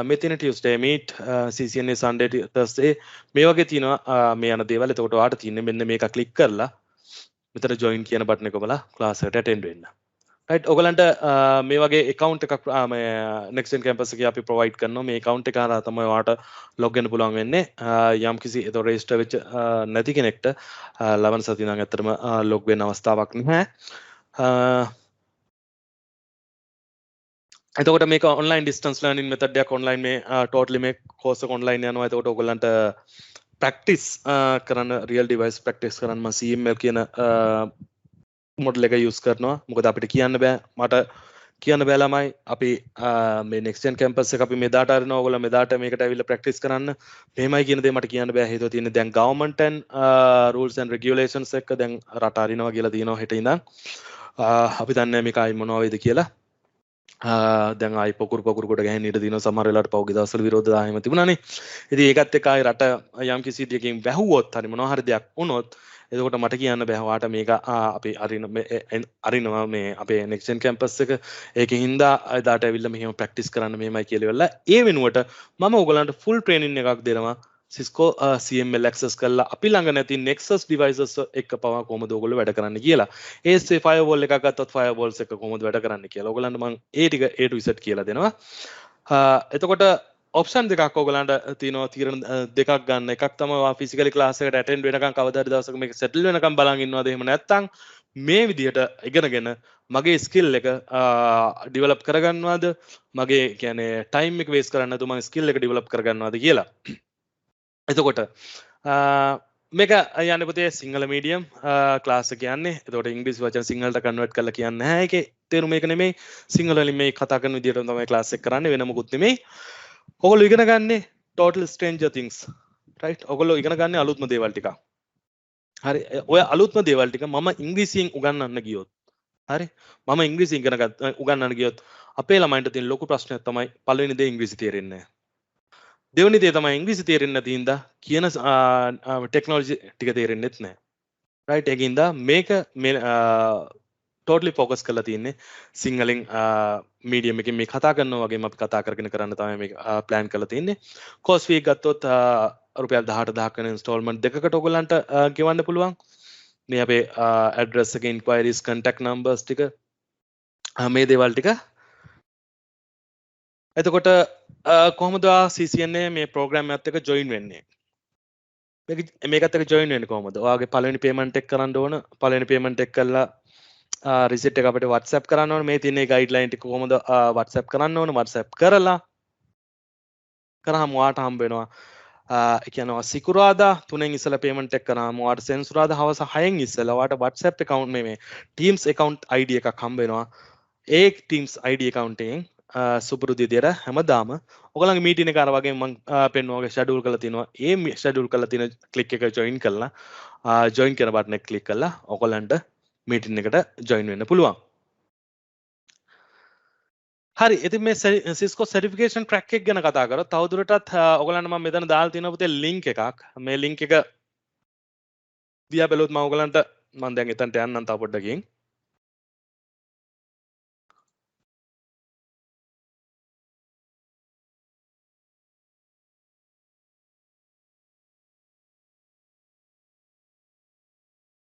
මේ තියෙන Tuesday meet CCNA Sunday Thursday මේ වගේ තියෙනවා මේ යන දේවල්. එතකොට ඔයාට තියෙන්නේ මෙන්න මේක ක්ලික් කරලා මෙතන join කියන බටන් එක ඔබලා class එකට attend වෙන්න. right ඔයගලන්ට මේ වගේ account එකක් මේ next gen campus එකේ අපි provide කරනවා මේ account එක හරහා තමයි ඔයාලට log වෙන්න පුළුවන් වෙන්නේ යම් කිසි ඒතකොට register වෙච්ච නැති කෙනෙක්ට ලබන සතිය නම් ඇත්තටම log වෙන්න අවස්ථාවක් නැහැ එතකොට මේක online distance learning method එකක් online මේ totally මේ course එක online යනවා එතකොට ඔයගලන්ට practice කරන්න real device practice කරන්න මම CML කියන model එක use කරනවා මොකද අපිට කියන්න බෑ මට කියන්න බෑ ළමයි අපි මේ next gen campus එක අපි මෙදාට අරිනවා ඔයගොල්ලෝ මෙදාට මේකට ඇවිල්ලා practice කරන්න මෙහෙමයි කියන දේ මට කියන්න බෑ හේතුව තියෙන්නේ දැන් government and rules and regulations එක දැන් රට අරිනවා කියලා තියෙනවා හෙට ඉඳන් අපි දන්නේ මේක ආයි මොනවා වෙයිද කියලා දැන් ආයි පොකුරු කොට ගහන්න ඉඩ දිනවා සමහර වෙලාවට පෞගේ දවස්වල විරෝධතා එහෙම තිබුණානේ. ඉතින් ඒකත් එක්ක ආයි රට යම් කිසි දෙයකින් වැහුවොත් හරි මොනවා හරි දෙයක් වුණොත් එතකොට මට කියන්න බෑ ඔයාට මේක අපි අරිනවා මේ අපේ next gen campus එක ඒකෙන් හින්දා එදාට ඇවිල්ලා මෙහෙම practice කරන්න මෙහෙමයි කියලා ඉවරලා ඒ වෙනුවට මම ඔයගලන්ට full training එකක් දෙනවා Cisco CML access කරලා අපි ළඟ නැති Nexus devices එක පවා කොහොමද ඔයගොල්ලෝ වැඩ කරන්න කියලා. ASA firewall එකක් ගත්තොත් firewalls එක කොහොමද වැඩ කරන්න කියලා. ඔයගලන්ට මම ඒ ටික A to Z කියලා දෙනවා. එතකොට ඔප්ෂන් දෙකක් ඔයගලන්ට තියෙනවා තීරණ දෙකක් ගන්න. එකක් තමයි ඔයා physically class එකට attend වෙනකන් කවදා හරි දවසක මේක settle වෙනකන් බලන් ඉන්නවද එහෙම නැත්නම් මේ විදිහට ඉගෙනගෙන මගේ skill එක develop කරගන්නවද මගේ කියන්නේ time එක waste කරන්නේ නැතුව මම skill එක develop කරගන්නවද කියලා. එතකොට මේක යන්න පුතේ සිංහල මීඩියම් ක්ලාස් එක කියන්නේ. එතකොට ඉංග්‍රීසි වචන සිංහලට කන්වර්ට් කරලා කියන්නේ නැහැ. ඒකේ තේරුම මේක නෙමෙයි. සිංහල වලින් මේ කතා කරන විදිහට තමයි ක්ලාස් එක කරන්නේ වෙන මොකුත් නෙමෙයි. ඔයගොල්ලෝ ඉගෙන ගන්නේ total stranger things. right? ඔයගොල්ලෝ ඉගෙන ගන්නේ අලුත්ම දේවල් ටික. හරි. ඔය අලුත්ම දේවල් ටික මම ඉංග්‍රීසියෙන් උගන්වන්න ගියොත්. හරි. මම ඉංග්‍රීසියෙන් උගන්වන්න ගියොත් අපේ ළමයින්ට තියෙන ලොකු ප්‍රශ්නයක් තමයි පළවෙනි දේ ඉංග්‍රීසි තේරෙන්නේ නැහැ. දෙවනි දේ තමයි ඉංග්‍රීසි තේරෙන්නේ නැති හින්දා කියන ටෙක්නොලොජි ටික තේරෙන්නෙත් නැහැ. රයිට් ඒකින්ද මේක මේ ටෝටලි ෆෝකස් කරලා තියෙන්නේ සිංහලෙන් මීඩියම් එකකින් මේ කතා කරනවා වගේම අපි කතා කරගෙන කරන්න තමයි මේක ප්ලෑන් කරලා තියෙන්නේ. කෝස් ෆී ගත්තොත් රුපියල් 18000ක් වෙන ඉන්ස්ටෝල්මන්ට් දෙකකට ඔයගලන්ට ගෙවන්න පුළුවන්. මේ අපේ ඇඩ්‍රස් එක ඉන්ක්වයරිස් කන්ටැක්ට් නම්බර්ස් ටික මේ දේවල් ටික එතකොට කොහොමද CCNA මේ ප්‍රෝග්‍රෑම් එකත් එක්ක ජොයින් වෙන්නේ? මේකත් එක්ක ජොයින් වෙන්නේ කොහොමද? ඔයාගේ පළවෙනි පේමන්ට් එක කරන්න ඕන. පළවෙනි පේමන්ට් එක කළා රිසිට් එක අපිට WhatsApp කරන්න ඕන. මේ තියෙන ගයිඩ්ලයින් ටික කොහොමද WhatsApp කරන්න ඕන? WhatsApp කරලා කරාම ඔයාට හම්බ වෙනවා. ඒ කියනවා සිකුරාදා 3න් ඉස්සලා පේමන්ට් එක කරාම ඔයාට සෙන්සුරාදා හවස 6න් ඉස්සලා ඔයාට WhatsApp account මේ Teams account ID එකක් හම්බ වෙනවා. ඒ Teams ID account එකෙන් සුපුරුදු විදියට හැමදාම ඔයගලගේ මීටින් එක අර වගේ මම පෙන්වුවාගේ ෂෙඩියුල් කරලා තිනවා. ඒ ෂෙඩියුල් කරලා තියෙන ක්ලික් එක ජොයින් කරලා ජොයින් කරන බටන් එක ක්ලික් කරලා ඔයගලන්ට මීටින් එකට ජොයින් වෙන්න පුළුවන්. හරි ඉතින් මේ Cisco certification track එක ගැන කතා කරා. තවදුරටත් ඔයගලන්ට මම මෙතන දාලා තියෙනවා පුතේ link එකක්. මේ link එක දිහා බැලුවොත් මම ඔයගලන්ට මම දැන් එතනට යන්නම් තව පොඩ්ඩකින්.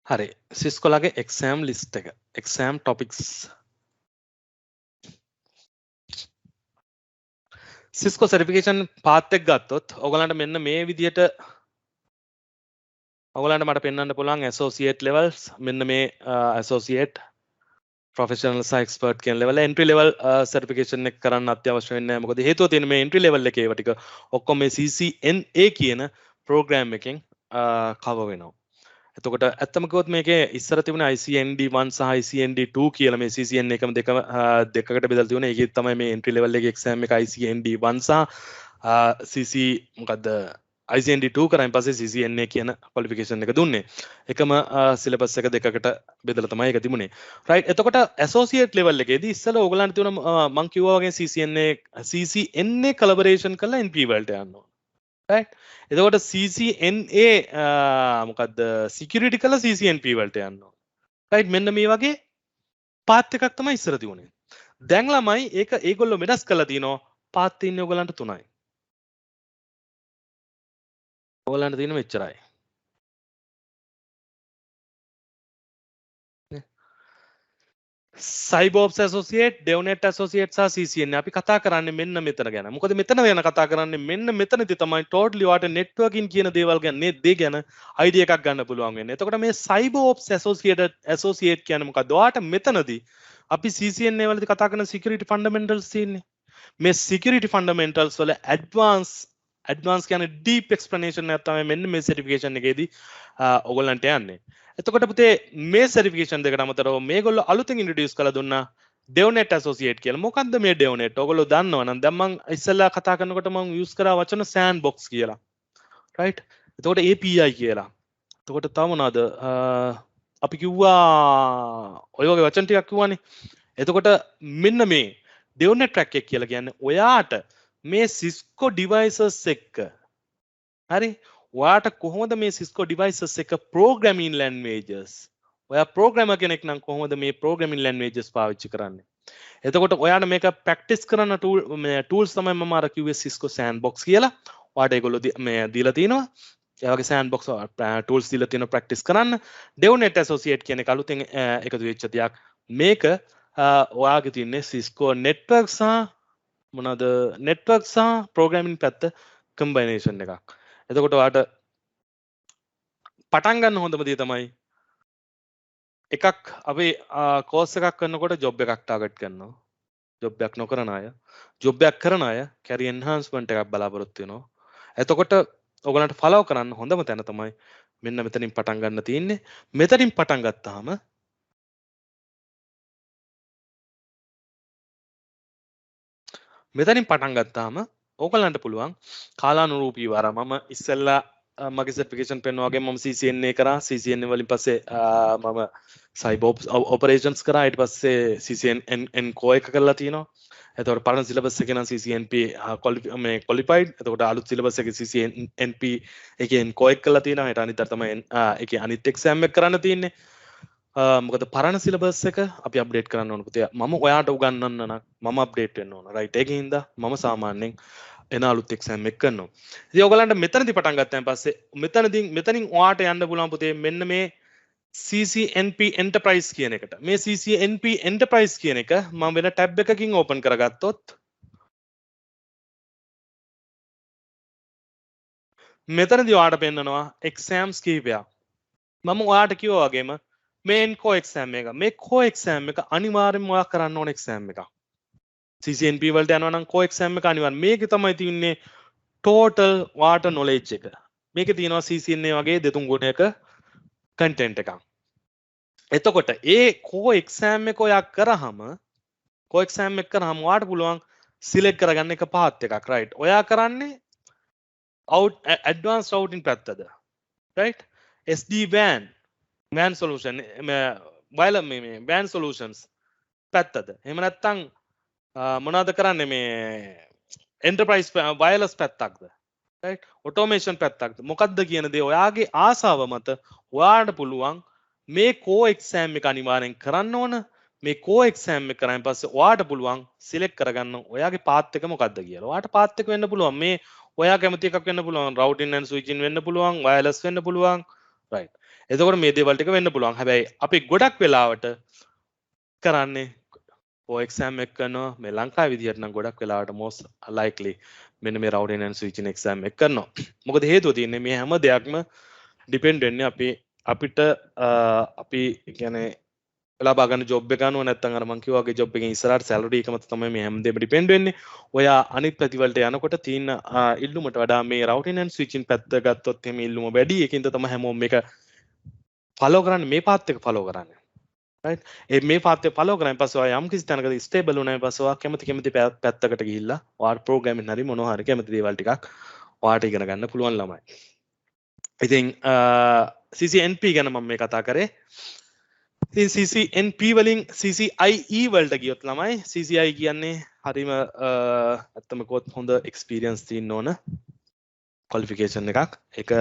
හරි Cisco ලගේ exam list එක exam topics Cisco certification path එක ගත්තොත් ඔයගලන්ට මෙන්න මේ විදියට ඔයගලන්ට මට පෙන්වන්න පුළුවන් associate levels මෙන්න මේ associate professional සහ expert කියන level entry level certification එක කරන්න අත්‍යවශ්‍ය වෙන්නේ නැහැ මොකද හේතුව තියෙන්නේ මේ entry level එකේ ඒවා ටික ඔක්කොම මේ CCNA කියන program එකෙන් cover වෙනවා. එතකොට ඇත්තම කිව්වොත් මේකේ ඉස්සර තිබුණ ICND 1 සහ ICND 2 කියලා මේ CCN එකම දෙකකට බෙදලා තිබුණා. ඒකේ තමයි මේ entry level එකේ exam එක ICND 1 සහ CC මොකද්ද ICND 2 කරායින් පස්සේ CCNA කියන qualification එක දුන්නේ. එකම syllabus එක දෙකකට බෙදලා තමයි ඒක තිබුණේ. right එතකොට associate level එකේදී ඉස්සෙල්ලා ඕගලන්ට තිබුණ මම කිව්වා වගේ CCNA collaboration කරලා NP වලට යන්න ඕන. right එතකොට CCNA මොකද්ද security කළා CCNP වලට යන්න ඕන. right මෙන්න මේ වගේ path එකක් තමයි ඉස්සර තිබුණේ. දැන් ළමයි ඒක ඒගොල්ලෝ වෙනස් කරලා තිනවා path තියෙන්නේ ඕගලන්ට තුනයි. ඔයගලන්ට තියෙන මෙච්චරයි. සයිබෝබ්ස් ඇසෝසියේට්, ඩෙව්නෙට් ඇසෝසියේට් සහ CCN අපි කතා කරන්නේ මෙන්න මෙතන ගැන. මොකද මෙතන ගැන කතා කරන්නේ මෙන්න මෙතනදී තමයි totally වාට networking කියන දේවල් ගැන දේ ගැන idea එකක් ගන්න පුළුවන් වෙන්නේ. එතකොට මේ සයිබෝබ්ස් ඇසෝසියේට් කියන්නේ මොකක්ද? ඔයාට මෙතනදී අපි CCN වලදී කතා කරන security fundamentals තියෙන්නේ. මේ security fundamentals වල advanced කියන්නේ deep explanation එකක් තමයි මෙන්න මේ certification එකේදී ඔයගොල්ලන්ට යන්නේ. එතකොට පුතේ මේ certification දෙකට අමතරව මේගොල්ලෝ අලුතෙන් introduce කරලා දුන්නා DevNet Associate කියලා. මොකද්ද මේ DevNet? ඔයගොල්ලෝ දන්නවනම් දැන් මම ඉස්සෙල්ලා කතා කරනකොට මම use කරා වචන sandbox කියලා. right? එතකොට API කියලා. එතකොට තව මොනවද? අපි කිව්වා ඔය වගේ වචන ටිකක් කිව්වනේ. එතකොට මෙන්න මේ DevNet track එක කියලා කියන්නේ ඔයාට මේ Cisco devices එක්ක හරි ඔයාට කොහොමද මේ Cisco devices එක programming languages ඔයා programmer කෙනෙක් නම් කොහොමද මේ programming languages පාවිච්චි කරන්නේ එතකොට ඔයාට මේක practice කරන tools තමයි මම අර කිව්වේ Cisco sandbox කියලා ඔයාට ඒගොල්ලෝ මේ දීලා තිනවා ඒ වගේ sandbox tools දීලා තියෙන practice කරන්න DevNet Associate කියන එක අලුතෙන් එකතු වෙච්ච දෙයක් මේක ඔයාගේ තියෙන්නේ Cisco network සහ මොනවාද network සහ programming පැත්ත combination එකක් එතකොට ඔයාට පටන් ගන්න හොඳම දේ තමයි එකක් අපි කෝස් එකක් කරනකොට ජොබ් එකක් ටාගට් කරනවා ජොබ් එකක් නොකරන අය ජොබ් එකක් කරන අය කැරියර් එන්හාන්ස්මන්ට් එකක් බලාපොරොත්තු වෙනවා එතකොට ඔයගලන්ට ෆලෝ කරන්න හොඳම තැන තමයි මෙන්න මෙතනින් පටන් ගන්න තියෙන්නේ මෙතනින් පටන් ගත්තාම ඕගලන්ට පුළුවන් කාලානුරූපීව අර මම ඉස්සෙල්ලා මගේ සර්ටිෆිකේෂන් පෙන්වුවා වගේ මම CCNA කරා CCNA වලින් පස්සේ මම cyber operations කරා ඊට පස්සේ CCN core එක කරලා තිනවා එතකොට පරණ සිලබස් එකේ නම් CCNP මේ qualified එතකොට අලුත් සිලබස් එකේ CCNP එකෙන් core එක කරලා තිනවා ඊට අනිත් අර තමයි ඒකේ අනිත් exam එක කරන්න තියෙන්නේ මොකද පරණ සිලබස් එක අපි අප්ඩේට් කරන්න ඕන පුතේ මම ඔයාට උගන්වන්න නම් මම අප්ඩේට් වෙන්න ඕන රයිට් ඒකින් හින්දා මම සාමාන්‍යයෙන් එන අලුත් එක්සෑම් එක කරනවා ඉතින් ඔයගලන්ට මෙතනදී පටන් ගත්තාන් පස්සේ මෙතනින් ඔයාට යන්න පුළුවන් පුතේ මෙන්න මේ CCNP Enterprise කියන එකට මේ CCNP Enterprise කියන එක මම වෙන ටැබ් එකකින් ඕපන් කරගත්තොත් මෙතනදී ඔයාට පෙන්නනවා එක්සෑම්ස් කීපයක් මම ඔයාට කිව්වා වගේම මේ core exam එක මේ core exam එක අනිවාර්යෙන්ම ඔයා කරන්න ඕන exam එකක් CCNP වලට යනවා නම් core exam එක අනිවාර්යෙන් මේකේ තමයි තියෙන්නේ total water knowledge එක මේකේ තියෙනවා CCNA වගේ දෙතුන් ගුණයක content එකක් එතකොට ඒ core exam එක ඔයා කරාම ඔයාට පුළුවන් select කරගන්න එක path එකක් right ඔයා කරන්නේ advanced routing පැත්තද right WAN solution WAN solutions පැත්තද එහෙම නැත්නම් මොනවද කරන්නේ මේ enterprise wireless පැත්තක්ද right automation පැත්තක්ද මොකක්ද කියන දේ ඔයාගේ ආසාව මත ඔයාට පුළුවන් මේ core exam එක අනිවාර්යෙන් කරන්න ඕන මේ core exam එක කරායින් පස්සේ ඔයාට පුළුවන් select කරගන්න ඔයාගේ path එක මොකක්ද කියලා ඔයාට path එක වෙන්න පුළුවන් මේ ඔයා කැමති එකක් වෙන්න පුළුවන් routing and switching වෙන්න පුළුවන් wireless වෙන්න පුළුවන් right එතකොට මේ දේවල් ටික වෙන්න පුළුවන්. හැබැයි අපි ගොඩක් වෙලාවට කරන්නේ core exam එක කරනවා මේ ලංකාවේ විදිහට නම් ගොඩක් වෙලාවට most likely මෙන්න මේ routing and switching exam එක කරනවා. මොකද හේතුව තියෙන්නේ මේ හැම දෙයක්ම depend වෙන්නේ අපිට අපි කියන්නේ ලබා ගන්න job එක අනුව නැත්නම් අර මං කිව්වා වගේ job එකෙන් ඉස්සරහට salary එක මත තමයි මේ හැම දෙයක්ම depend වෙන්නේ. ඔයා අනිත් ප්‍රතිවලට යනකොට තියෙන ඉල්ලුමට වඩා මේ routing and switching පැත්ත ගත්තොත් එimhe ඉල්ලුම වැඩි. ඒකින්ද තමයි හැමෝම මේක follow කරන්නේ මේ path එක follow කරන්නේ right මේ path එක follow කරායින් පස්සේ ඔයා යම් කිසි තැනකදී stable වුණායින් පස්සේ ඔයා කැමති පැත්තකට ගිහිල්ලා ඔයාට programming හරි මොනවා හරි කැමති දේවල් ටිකක් ඔයාට ඉගෙන ගන්න පුළුවන් ළමයි ඉතින් CCNP ගැන මම මේ කතා කරේ ඉතින් CCNP වලින් CCIE වලට ගියොත් ළමයි CCI කියන්නේ හරිම ඇත්තම කොත් හොඳ experience තියෙන්න ඕන qualification එකක් ඒක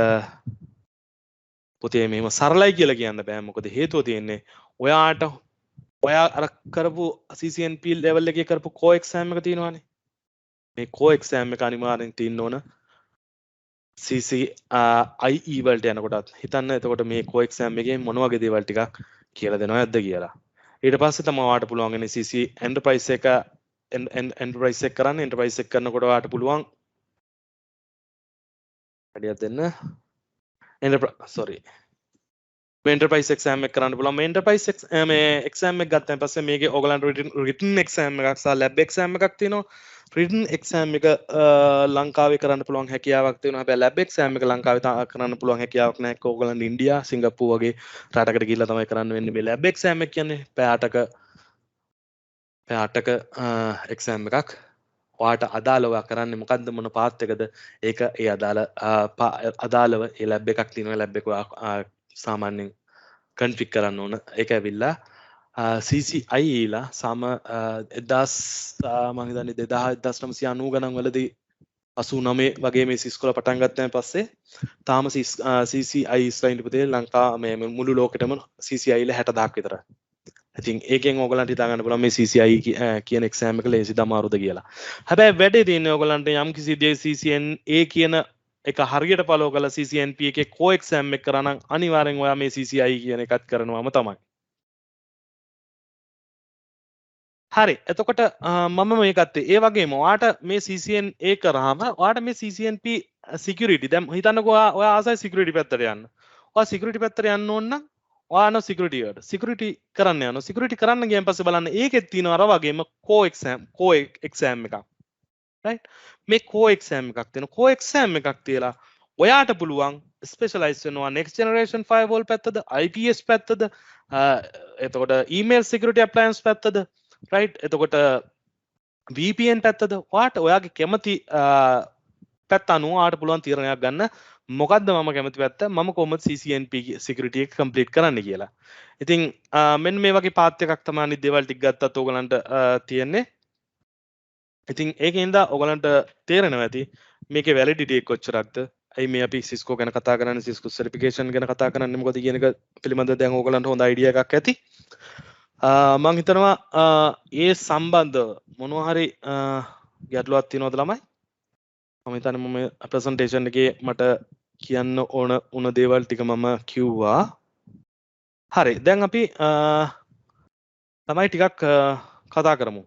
පුතේ මෙහෙම සරලයි කියලා කියන්න බෑ මොකද හේතුව තියෙන්නේ ඔයා අර කරපු CCNP level එකේ කරපු core exam එක තියෙනවානේ මේ core exam එක අනිවාර්යෙන් තියෙන්න ඕන CCIE වලට යනකොටත් හිතන්න එතකොට මේ core exam එකේ මොන වගේ දේවල් ටිකක් කියලා දෙනවද කියලා ඊට පස්සේ තමයි ඔයාට පුළුවන් ඉන්නේ CC enterprise එක enterprise එක කරන්න enterprise එක කරනකොට ඔයාට පුළුවන් වැඩියක් දෙන්න enterprise exam එක කරන්න පුළුවන් මේ enterprise මේ exam එක ගත්තන් පස්සේ මේකේ ඔයගලන්ට written exam එකක් සහ lab exam එකක් තියෙනවා written exam එක ලංකාවේ කරන්න පුළුවන් හැකියාවක් තියෙනවා හැබැයි lab exam එක ලංකාවේ කරන්න පුළුවන් හැකියාවක් නැහැ ඒක ඔයගලන්ට ඉන්දියා සිංගප්පූර් වගේ රටකට ගිහිල්ලා තමයි කරන්න වෙන්නේ මේ lab exam එක කියන්නේ පැය 8ක exam එකක් ඔයාට අදාළව කරන්නේ මොකද්ද මොන පාත් එකද ඒක ඒ අදාළව ඒ ලැබ් එකක් තියෙනවා ලැබ් එක සාමාන්‍යයෙන් කන්ෆිග් කරන්න ඕන ඒක ඇවිල්ලා CCIE ලා සම 1000 මම හිතන්නේ 1990 ගණන් වලදී 89 වගේ මේ සිස්කොල පටන් ගත්තාන් පස්සේ තාම CCIE ඉස්සරහින් ඉපදේ ලංකා මේ මුළු ලෝකෙටම CCIE ලා 60000ක් විතර ඉතින් ඒකෙන් ඕගලන්ට හිතා ගන්න පුළුවන් මේ CCIE කියන එක්සෑම් එක ලේසිද අමාරුද කියලා. හැබැයි වැඩේ තියෙන්නේ ඕගලන්ට යම් කිසි දේ CCNA කියන එක හරියට ෆලෝ කරලා CCNP එකේ කෝ එක්සෑම් එක කරා නම් අනිවාර්යෙන් ඔයා මේ CCIE කියන එකත් කරනවාම තමයි. හරි. එතකොට මම මේ ගත්තේ ඒ වගේම ඔයාට මේ CCNA කරාම ඔයාට මේ CCNP security දැන් හිතන්නකෝ ඔයා ආසයි security පැත්තට යන්න. ඔයා security පැත්තට යන්න ඕන නම් ඔයාන සිකරිටි වලට සිකරිටි කරන්න යනවා සිකරිටි කරන්න ගියන් පස්සේ බලන්න ඒකෙත් තියෙනවා අර වගේම කෝ එක්සෑම් එකක් රයිට් මේ කෝ එක්සෑම් එකක් තියෙනවා කෝ එක්සෑම් එකක් තියලා ඔයාට පුළුවන් ස්පෙෂලායිස් වෙනවා next generation firewall පැත්තද IPS පැත්තද එතකොට email security appliance පැත්තද රයිට් එතකොට VPN පැත්තද ඔයාට ඔයාගේ කැමති පැත්ත අනුව ඔයාට පුළුවන් තීරණයක් ගන්න මොකද්ද මම කැමති පැත්ත මම කොහොමද CCNP security එක complete කරන්න කියලා. ඉතින් මෙන්න මේ වගේ පාත් එකක් තමයි අනිත් දේවල් ටික ගත්තත් ඕගලන්ට තියෙන්නේ. ඉතින් ඒකෙන්ද ඕගලන්ට තේරෙනවා ඇති මේකේ validity එක කොච්චරක්ද. ඇයි මේ අපි Cisco ගැන කතා කරන්නේ Cisco certification ගැන කතා කරන්නේ මොකද කියන එක පිළිබඳව දැන් ඕගලන්ට හොඳ idea එකක් ඇති. මම හිතනවා ඒ සම්බන්ධව මොනවා හරි ගැටලුවක් තියෙනවද ළමයි? මම හිතන්නේ මම ප්‍රසන්ටේෂන් එකේ මට කියන්න ඕන උන දේවල් ටික මම කිව්වා. හරි දැන් අපි තමයි ටිකක් කතා කරමු.